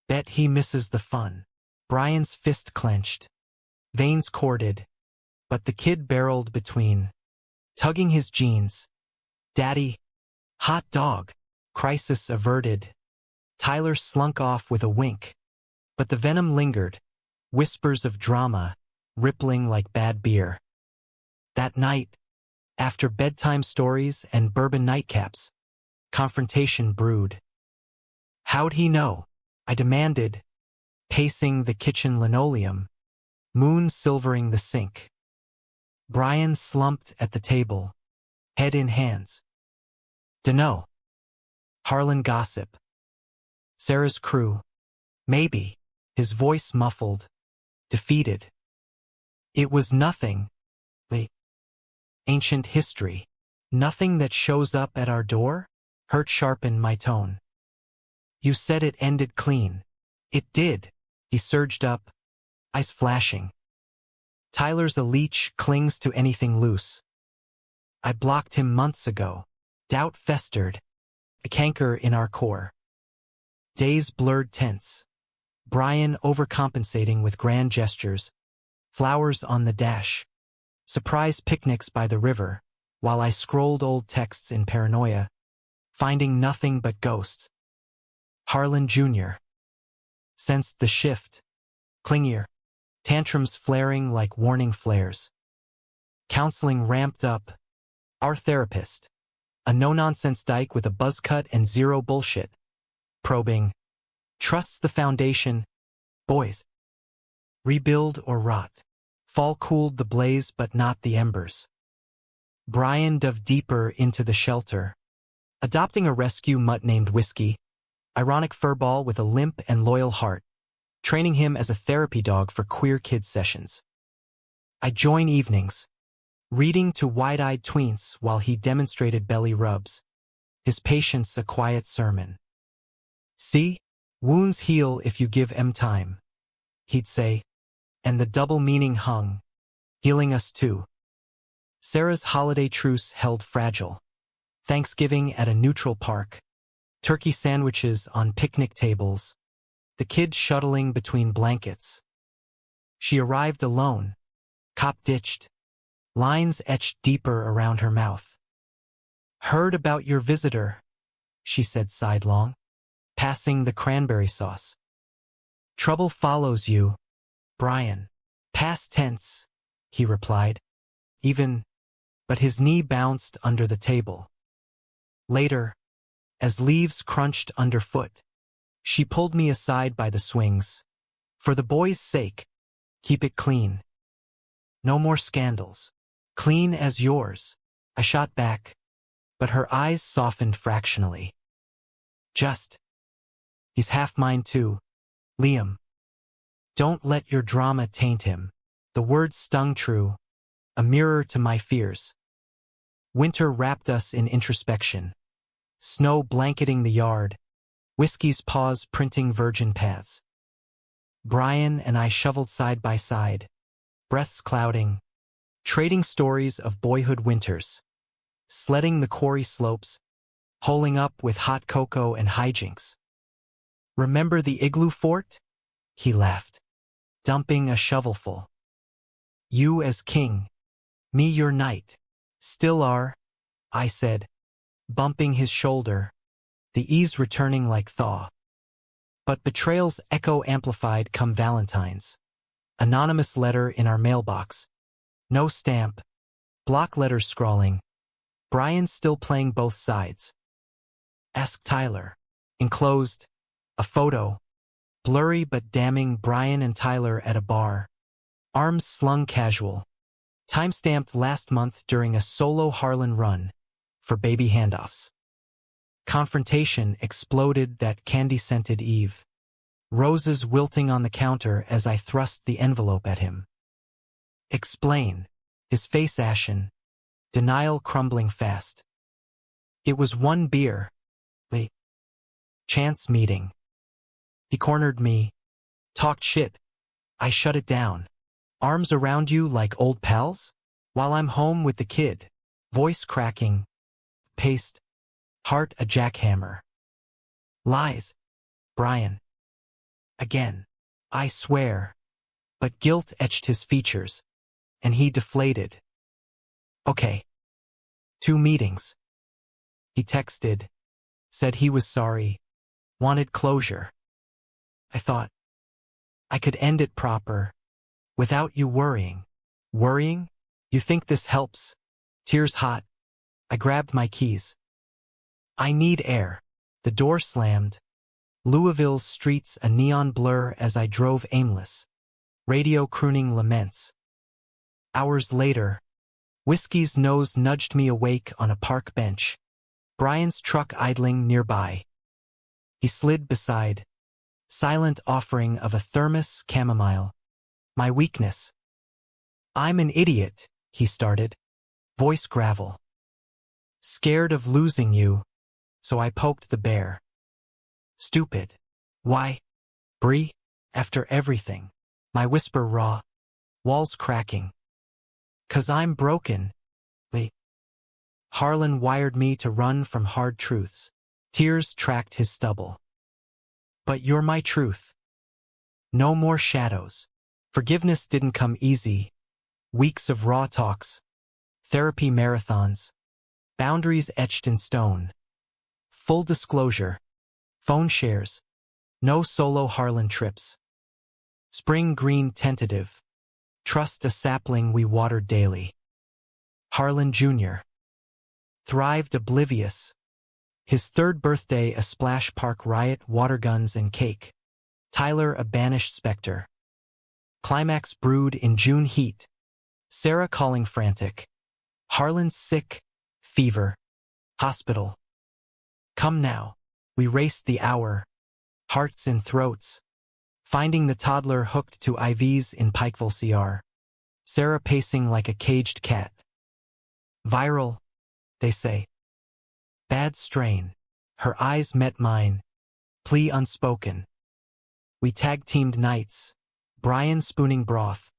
Bet he misses the fun. Brian's fist clenched, veins corded, but the kid barreled between, tugging his jeans. Daddy, hot dog. Crisis averted. Tyler slunk off with a wink, but the venom lingered, whispers of drama, rippling like bad beer. That night, after bedtime stories and bourbon nightcaps, confrontation brewed. How'd he know? I demanded, pacing the kitchen linoleum, moon silvering the sink. Brian slumped at the table, head in hands. Dunno. Harlan gossip. Sarah's crew. Maybe. His voice muffled, defeated. It was nothing. The ancient history. Nothing that shows up at our door? Hurt sharpened my tone. You said it ended clean. It did. He surged up, eyes flashing. Tyler's a leech, clings to anything loose. I blocked him months ago. Doubt festered, a canker in our core. Days blurred tense. Brian overcompensating with grand gestures, flowers on the dash, surprise picnics by the river, while I scrolled old texts in paranoia, finding nothing but ghosts. Harlan Jr. sensed the shift, clingier, tantrums flaring like warning flares. Counseling ramped up. Our therapist, a no-nonsense dyke with a buzz cut and zero bullshit, probing, trusts the foundation, boys. Rebuild or rot. Fall cooled the blaze but not the embers. Brian dove deeper into the shelter, adopting a rescue mutt named Whiskey, ironic furball with a limp and loyal heart, training him as a therapy dog for queer kid sessions. I join evenings, reading to wide-eyed tweens while he demonstrated belly rubs, his patience a quiet sermon. See, wounds heal if you give 'em time, he'd say, and the double meaning hung, healing us too. Sarah's holiday truce held fragile. Thanksgiving at a neutral park, turkey sandwiches on picnic tables, the kid shuttling between blankets. She arrived alone, cop ditched, lines etched deeper around her mouth. Heard about your visitor, she said sidelong, passing the cranberry sauce. Trouble follows you, Brian. Past tense, he replied, but his knee bounced under the table. Later, as leaves crunched underfoot, she pulled me aside by the swings. For the boy's sake, keep it clean. No more scandals. Clean as yours. I shot back, but her eyes softened fractionally. He's half mine too, Liam. Don't let your drama taint him. The words stung true, a mirror to my fears. Winter wrapped us in introspection. Snow blanketing the yard, Whiskey's paws printing virgin paths. Brian and I shoveled side by side, breaths clouding, trading stories of boyhood winters, sledding the quarry slopes, holing up with hot cocoa and hijinks. Remember the igloo fort? He laughed, dumping a shovelful. You as king, me your knight. Still are, I said, bumping his shoulder, the ease returning like thaw. But betrayal's echo amplified come Valentine's. Anonymous letter in our mailbox. No stamp. Block letters scrawling. Brian still playing both sides. Ask Tyler. Enclosed, a photo. Blurry but damning Brian and Tyler at a bar. Arms slung casual. Timestamped last month during a solo Harlan run for baby handoffs. Confrontation exploded that candy-scented eve. Roses wilting on the counter as I thrust the envelope at him. Explain. His face ashen. Denial crumbling fast. It was one beer. The chance meeting. He cornered me. Talked shit. I shut it down. Arms around you like old pals? While I'm home with the kid. Voice cracking. Paste. Heart a jackhammer. Lies. Brian. Again. I swear. But guilt etched his features. And he deflated. Okay. 2 meetings. He texted. Said he was sorry. Wanted closure. I thought. I could end it proper. Without you worrying. Worrying? You think this helps? Tears hot. I grabbed my keys. I need air. The door slammed. Louisville's streets a neon blur as I drove aimless. Radio crooning laments. Hours later, Whiskey's nose nudged me awake on a park bench. Brian's truck idling nearby. He slid beside. Silent offering of a thermos chamomile. My weakness. I'm an idiot, he started. Voice gravel. Scared of losing you, so I poked the bear. Stupid. Why? Bree? After everything. My whisper raw. Walls cracking. 'Cause I'm broken. Lee. Harlan wired me to run from hard truths. Tears tracked his stubble. But you're my truth. No more shadows. Forgiveness didn't come easy. Weeks of raw talks. Therapy marathons. Boundaries etched in stone. Full disclosure. Phone shares. No solo Harlan trips. Spring green tentative. Trust a sapling we watered daily. Harlan Jr. Thrived oblivious. His 3rd birthday a splash park riot, water guns and cake. Tyler a banished specter. Climax brewed in June heat. Sarah calling frantic. Harlan's sick. Fever. Hospital. Come now. We raced the hour. Hearts in throats. Finding the toddler hooked to IVs in Pikeville CR. Sarah pacing like a caged cat. Viral, they say. Bad strain. Her eyes met mine. Plea unspoken. We tag-teamed nights. Brian spooning broth.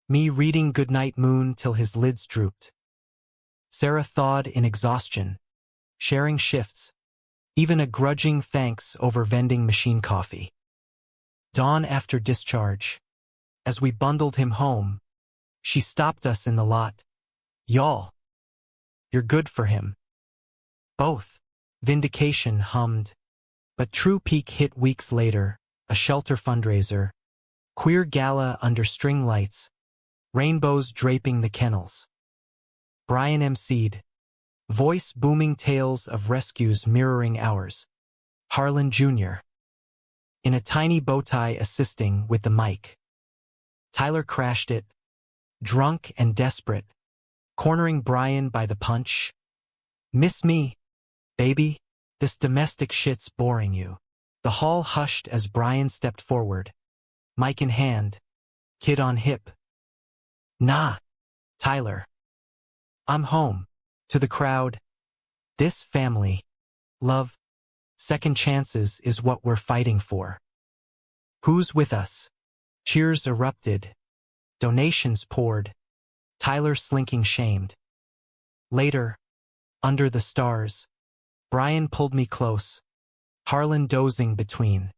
Me reading Goodnight Moon till his lids drooped. Sarah thawed in exhaustion. Sharing shifts. Even a grudging thanks over vending machine coffee. Dawn after discharge. As we bundled him home, she stopped us in the lot. Y'all. You're good for him. Both. Vindication hummed. But true peak hit weeks later, a shelter fundraiser. Queer gala under string lights. Rainbows draping the kennels. Brian emceed. Voice booming tales of rescues mirroring ours. Harlan Jr. In a tiny bow tie assisting with the mic. Tyler crashed it. Drunk and desperate. Cornering Brian by the punch. Miss me, baby? This domestic shit's boring you. The hall hushed as Brian stepped forward. Mic in hand. Kid on hip. Nah, Tyler. I'm home. To the crowd. This family. Love. Second chances is what we're fighting for. Who's with us? Cheers erupted. Donations poured. Tyler slinking shamed. Later, under the stars, Brian pulled me close. Harlan dozing between.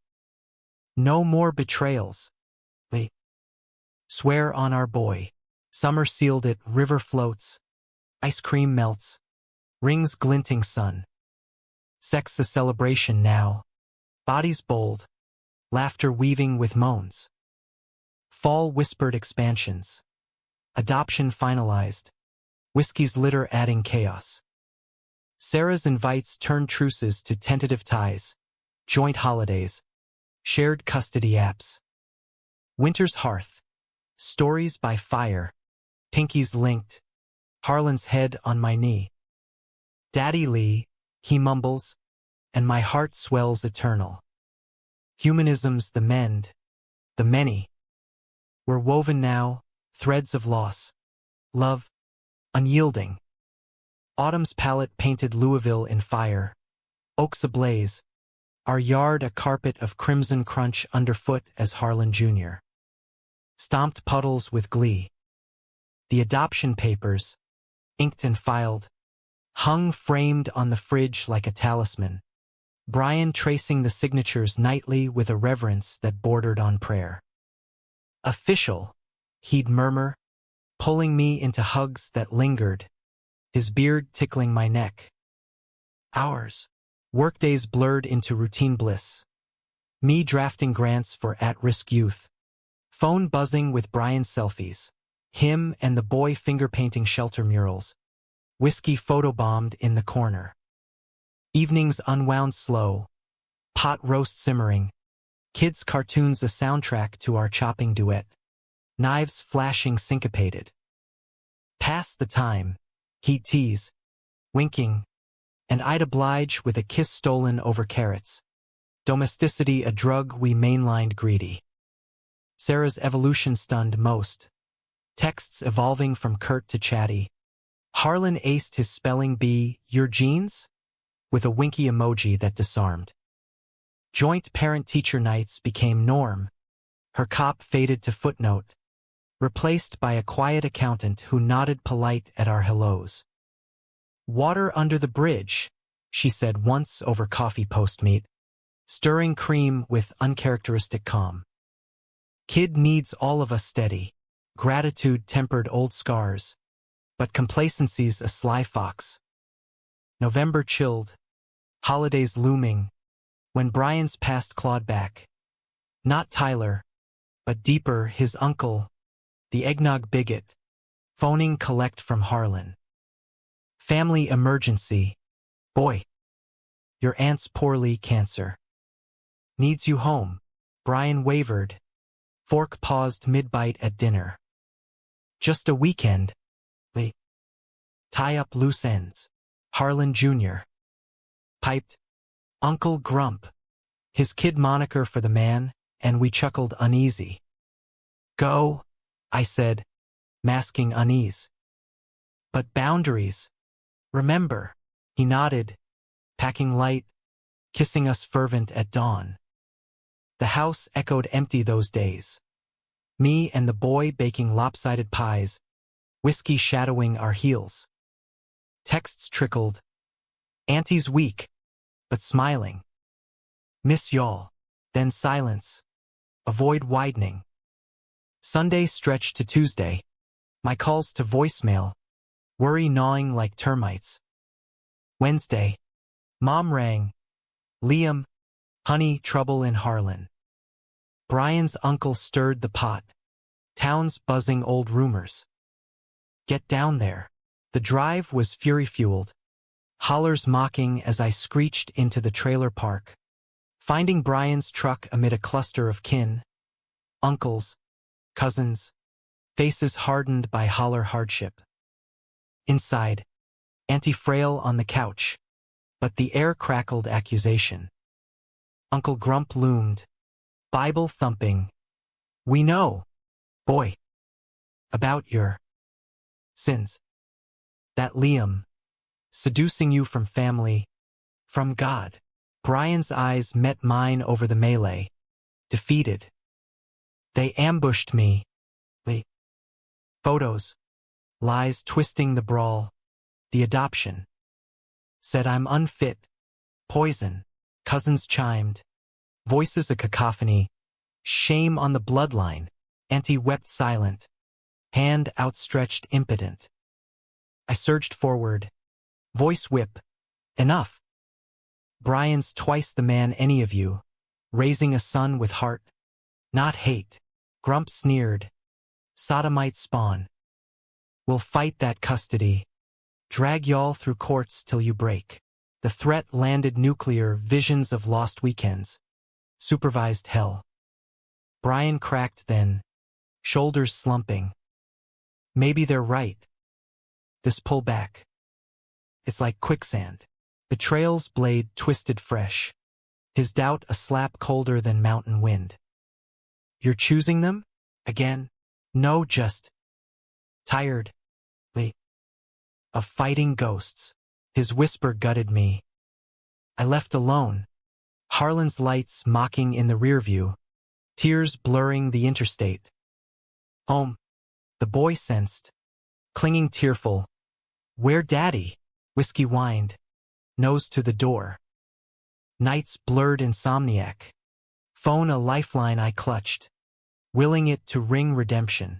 No more betrayals. They swear on our boy. Summer sealed it, river floats. Ice cream melts. Rings glinting sun. Sex a celebration now. Bodies bold. Laughter weaving with moans. Fall whispered expansions. Adoption finalized. Whiskey's litter adding chaos. Sarah's invites turned truces to tentative ties. Joint holidays. Shared custody apps. Winter's hearth. Stories by fire. Pinkies linked. Harlan's head on my knee. Daddy Lee, he mumbles, and my heart swells eternal. Humanism's the mend, the many. We're woven now, threads of loss, love, unyielding. Autumn's palette painted Louisville in fire, oaks ablaze, our yard a carpet of crimson crunch underfoot as Harlan Jr. stomped puddles with glee. The adoption papers, inked and filed, hung framed on the fridge like a talisman, Brian tracing the signatures nightly with a reverence that bordered on prayer. Official, he'd murmur, pulling me into hugs that lingered, his beard tickling my neck. Hours. Workdays blurred into routine bliss. Me drafting grants for at-risk youth. Phone buzzing with Brian's selfies. Him and the boy finger-painting shelter murals. Whiskey photobombed in the corner. Evenings unwound slow. Pot roast simmering. Kids' cartoons a soundtrack to our chopping duet. Knives flashing syncopated. Pass the time. He'd tease. Winking. And I'd oblige with a kiss stolen over carrots. Domesticity a drug we mainlined greedy. Sarah's evolution stunned most. Texts evolving from curt to chatty. Harlan aced his spelling bee, your jeans? With a winky emoji that disarmed. Joint parent-teacher nights became norm. Her cop faded to footnote, replaced by a quiet accountant who nodded polite at our hellos. Water under the bridge, she said once over coffee post-meet, stirring cream with uncharacteristic calm. Kid needs all of us steady. Gratitude tempered old scars, but complacency's a sly fox. November chilled, holidays looming, when Brian's past clawed back. Not Tyler, but deeper his uncle, the eggnog bigot, phoning collect from Harlan. Family emergency. Boy. Your aunt's poorly cancer. Needs you home. Brian wavered. Fork paused mid-bite at dinner. Just a weekend. Lee. Tie up loose ends. Harlan Jr. piped. Uncle Grump. His kid moniker for the man, and we chuckled uneasy. Go, I said, masking unease. But boundaries. Remember, he nodded, packing light, kissing us fervent at dawn. The house echoed empty those days. Me and the boy baking lopsided pies, whiskey shadowing our heels. Texts trickled. Auntie's weak, but smiling. Miss y'all. Then silence. Avoid widening. Sunday stretched to Tuesday. My calls to voicemail. Worry gnawing like termites. Wednesday. Mom rang. Liam. Honey, trouble in Harlan. Brian's uncle stirred the pot. Town's buzzing old rumors. Get down there. The drive was fury-fueled. Hollers mocking as I screeched into the trailer park. Finding Brian's truck amid a cluster of kin. Uncles. Cousins. Faces hardened by holler hardship. Inside. Auntie Frail on the couch. But the air crackled accusation. Uncle Grump loomed. Bible thumping. We know, boy, about your sins. That Liam, seducing you from family, from God. Brian's eyes met mine over the melee. Defeated. They ambushed me. The photos. Lies twisting the brawl. The adoption. Said I'm unfit. Poison. Cousins chimed. Voices a cacophony. Shame on the bloodline. Auntie wept silent. Hand outstretched impotent. I surged forward. Voice whip. Enough. Brian's twice the man any of you. Raising a son with heart. Not hate. Grump sneered. Sodomite spawn. We'll fight that custody. Drag y'all through courts till you break. The threat landed nuclear, visions of lost weekends. Supervised hell. Brian cracked then. shoulders slumping. Maybe they're right. This pullback. It's like quicksand. Betrayal's blade twisted fresh. His doubt a slap colder than mountain wind. You're choosing them? Again? No, just tired. Of fighting ghosts. His whisper gutted me. I left alone. Harlan's lights mocking in the rear view. Tears blurring the interstate. Home. The boy sensed. Clinging tearful. Where Daddy? Whiskey whined. Nose to the door. Nights blurred insomniac. Phone a lifeline I clutched. Willing it to ring redemption.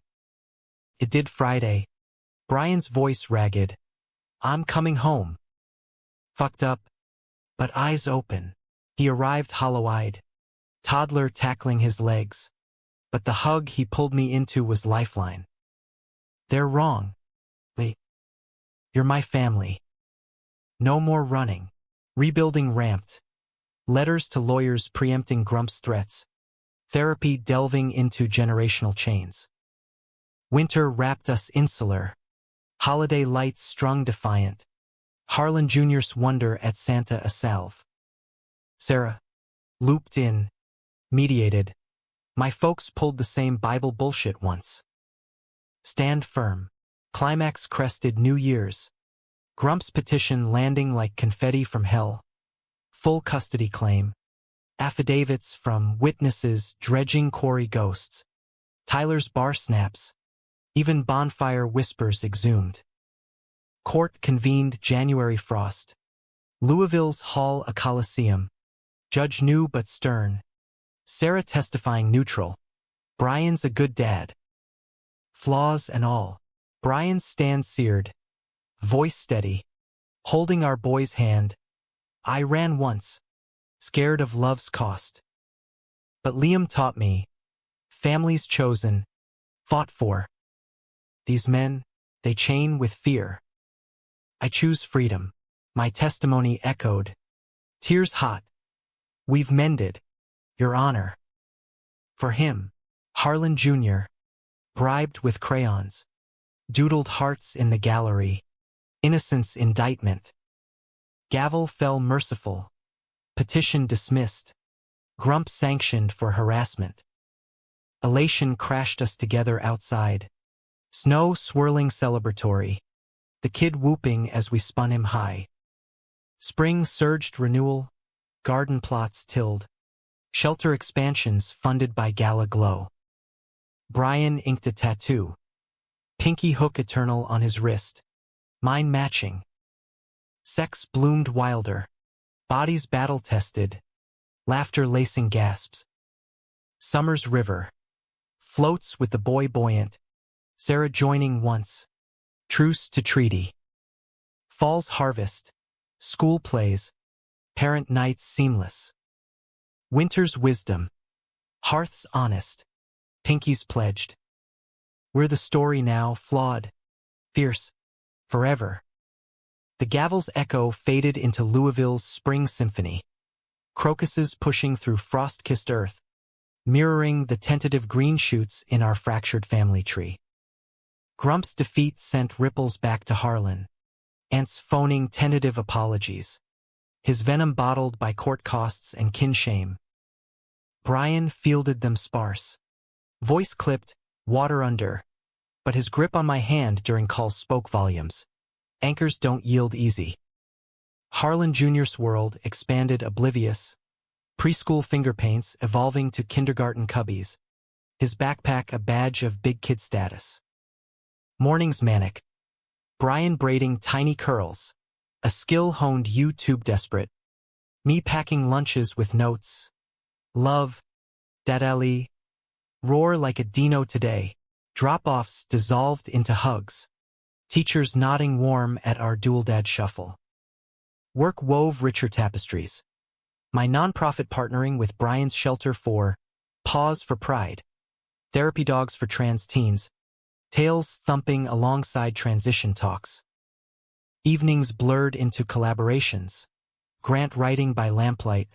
It did Friday. Brian's voice ragged. I'm coming home. Fucked up, but eyes open. He arrived hollow-eyed. Toddler tackling his legs. But the hug he pulled me into was lifeline. They're wrong. You're my family. No more running. Rebuilding ramped. Letters to lawyers preempting Grump's threats. Therapy delving into generational chains. Winter wrapped us insular. Holiday lights strung defiant. Harlan Jr.'s wonder at Santa a salve. Sarah. Looped in. Mediated. My folks pulled the same Bible bullshit once. Stand firm. Climax crested New Year's. Grump's petition landing like confetti from hell. Full custody claim. Affidavits from witnesses dredging quarry ghosts. Tyler's bar snaps. Even bonfire whispers exhumed. Court convened January frost. Louisville's hall a coliseum. Judge new but stern. Sarah testifying neutral. Brian's a good dad. Flaws and all. Brian's stand seared. Voice steady. Holding our boy's hand. I ran once. Scared of love's cost. But Liam taught me. Families chosen. Fought for. These men, they chain with fear. I choose freedom. My testimony echoed. Tears hot. We've mended. Your Honor. For him, Harlan Jr., bribed with crayons. Doodled hearts in the gallery. Innocence indictment. Gavel fell merciful. Petition dismissed. Grump sanctioned for harassment. Elation crashed us together outside. Snow swirling celebratory. The kid whooping as we spun him high. Spring surged renewal. Garden plots tilled. Shelter expansions funded by Gala Glow. Brian inked a tattoo. Pinky hook eternal on his wrist. Mine matching. Sex bloomed wilder. Bodies battle-tested. Laughter lacing gasps. Summer's river. Floats with the boy buoyant. Sarah joining once. Truce to treaty. Fall's harvest. School plays. Parent nights seamless. Winter's wisdom. Hearth's honest. Pinky's pledged. We're the story now, flawed. Fierce. Forever. The gavel's echo faded into Louisville's spring symphony. Crocuses pushing through frost-kissed earth, mirroring the tentative green shoots in our fractured family tree. Grump's defeat sent ripples back to Harlan. Ants phoning tentative apologies. His venom bottled by court costs and kin shame. Brian fielded them sparse. Voice clipped, water under. But his grip on my hand during calls spoke volumes. Anchors don't yield easy. Harlan Jr.'s world expanded oblivious. Preschool finger paints evolving to kindergarten cubbies. His backpack a badge of big kid status. Mornings manic. Brian braiding tiny curls. A skill honed YouTube desperate. Me packing lunches with notes. Love. Dadali. Roar like a dino today. Drop-offs dissolved into hugs. Teachers nodding warm at our dual dad shuffle. Work wove richer tapestries. My nonprofit partnering with Brian's Shelter for Pause for Pride. Therapy dogs for trans teens. Tails thumping alongside transition talks. Evenings blurred into collaborations. Grant writing by lamplight.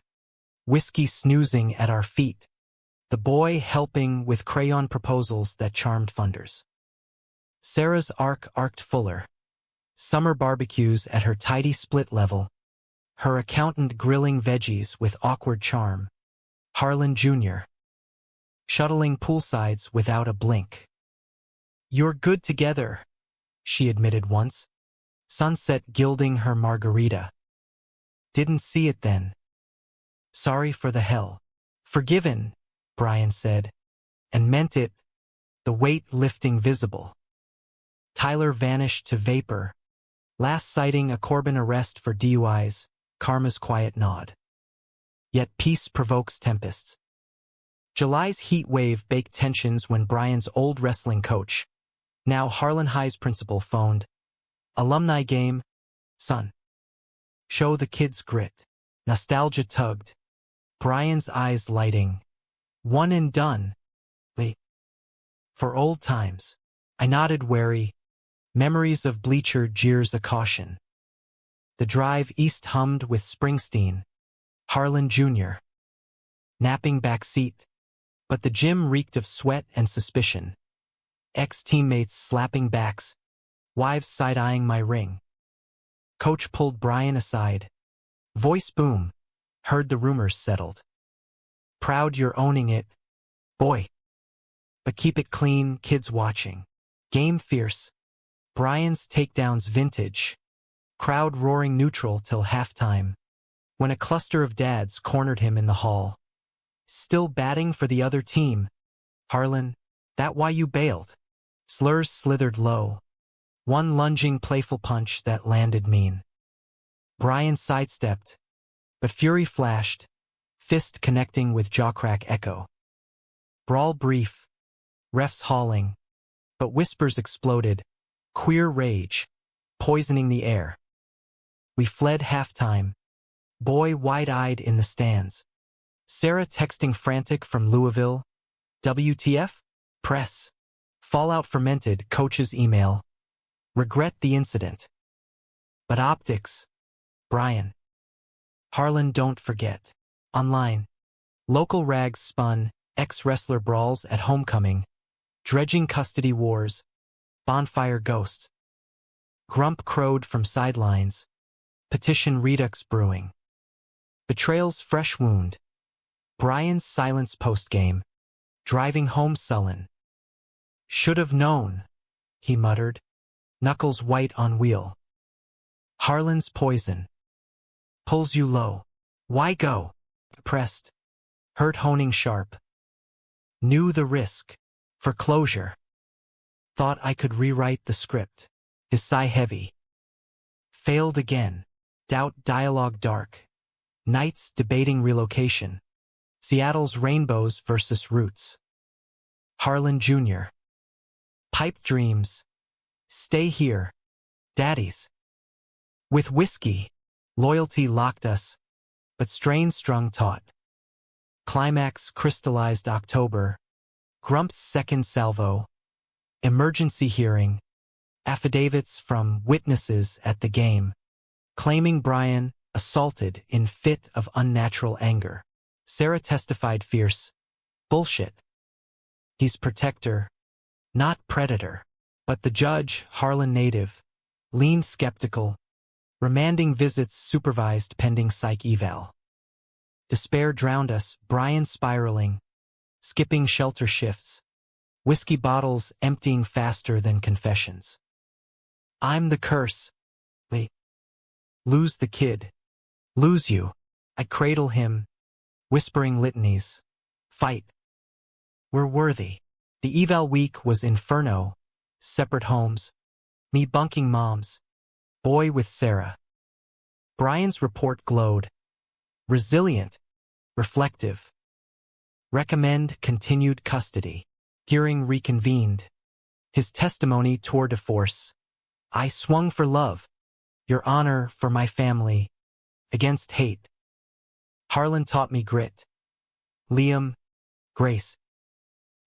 Whiskey snoozing at our feet. The boy helping with crayon proposals that charmed funders. Sarah's arced fuller. Summer barbecues at her tidy split level. Her accountant grilling veggies with awkward charm. Harlan Jr. Shuttling poolsides without a blink. "You're good together," she admitted once. Sunset gilding her margarita. "Didn't see it then. Sorry for the hell." "Forgiven," Brian said, and meant it, the weight lifting visible. Tyler vanished to vapor. Last sighting a Corbin arrest for DUIs, karma's quiet nod. Yet peace provokes tempests. July's heat wave baked tensions when Brian's old wrestling coach, now Harlan High's principal, phoned. "Alumni game, son. Show the kids grit." Nostalgia tugged. Brian's eyes lighting. "One and done, Lee." "For old times." I nodded wary. Memories of bleacher jeers a caution. The drive east hummed with Springsteen. Harlan Jr. Napping backseat. But the gym reeked of sweat and suspicion. Ex-teammates slapping backs. Wives side-eyeing my ring. Coach pulled Brian aside. Voice boom. Heard the rumors settled. "Proud you're owning it, boy. But keep it clean, kids watching." Game fierce. Brian's takedowns vintage. Crowd roaring neutral till halftime. When a cluster of dads cornered him in the hall. "Still batting for the other team. Harlan, that why you bailed?" Slurs slithered low. One lunging playful punch that landed mean. Brian sidestepped, but fury flashed, fist connecting with jawcrack echo. Brawl brief, refs hauling, but whispers exploded, queer rage, poisoning the air. We fled halftime, boy wide-eyed in the stands. Sarah texting frantic from Louisville. WTF? Press. Fallout fermented, coach's email. Regret the incident. But optics. Brian. Harlan don't forget. Online. Local rags spun, ex-wrestler brawls at homecoming. Dredging custody wars. Bonfire ghosts. Grump crowed from sidelines. Petition redux brewing. Betrayal's fresh wound. Brian's silence postgame. Driving home sullen. "Should've known," he muttered. Knuckles white on wheel. Harlan's poison. Pulls you low. Why go? Pressed. Hurt honing sharp. Knew the risk. For closure. Thought I could rewrite the script. His sigh heavy. Failed again. Doubt dialogue dark. Nights debating relocation. Seattle's rainbows versus roots. Harlan Jr. Pipe dreams. Stay here. Daddies. With whiskey. Loyalty locked us. But strain strung taut. Climax crystallized October. Grump's second salvo. Emergency hearing. Affidavits from witnesses at the game. Claiming Brian assaulted in fit of unnatural anger. Sarah testified fierce. Bullshit. He's protector, not predator. But the judge, Harlan native, leaned skeptical, remanding visits supervised pending psych eval. Despair drowned us, Brian spiraling, skipping shelter shifts, whiskey bottles emptying faster than confessions. I'm the curse. Lee. Lose the kid. Lose you. I cradle him, whispering litanies. Fight. We're worthy. The eval week was inferno. Separate homes. Me bunking moms. Boy with Sarah. Brian's report glowed. Resilient. Reflective. Recommend continued custody. Hearing reconvened. His testimony tour de force. I swung for love. Your honor for my family. Against hate. Harlan taught me grit. Liam. Grace.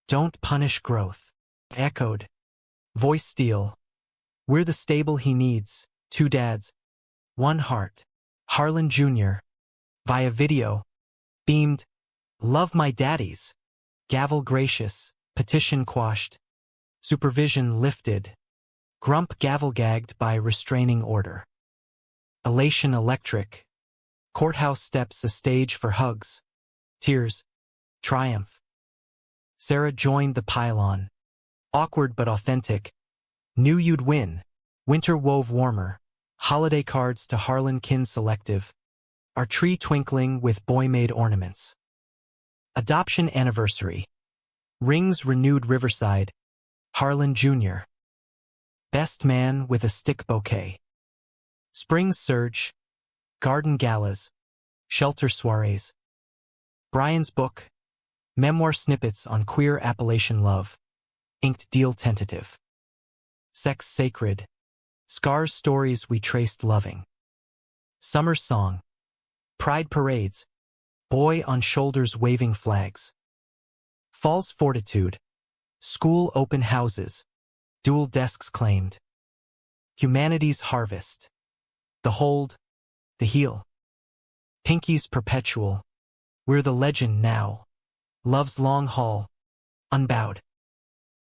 Don't punish growth. Echoed. Voice steel. We're the stable he needs. 2 dads. 1 heart. Harlan Jr. Via video. Beamed. Love my daddies. Gavel gracious, petition quashed, supervision lifted, grump gavel gagged by restraining order. Elation electric, courthouse steps a stage for hugs, tears, triumph. Sarah joined the pylon, awkward but authentic, knew you'd win, winter wove warmer, holiday cards to Harlan kin selective, our tree twinkling with boy-made ornaments. Adoption anniversary, rings renewed Riverside, Harlan Jr. Best man with a stick bouquet. Spring surge, garden galas, shelter soirees. Brian's book, memoir snippets on queer Appalachian love, inked deal tentative. Sex sacred, scars stories we traced loving. Summer song, pride parades, boy on shoulders waving flags. Fall's fortitude, school open houses, dual desks claimed. Humanity's harvest, the hold, the heel. Pinky's perpetual, we're the legend now. Love's long haul, unbowed.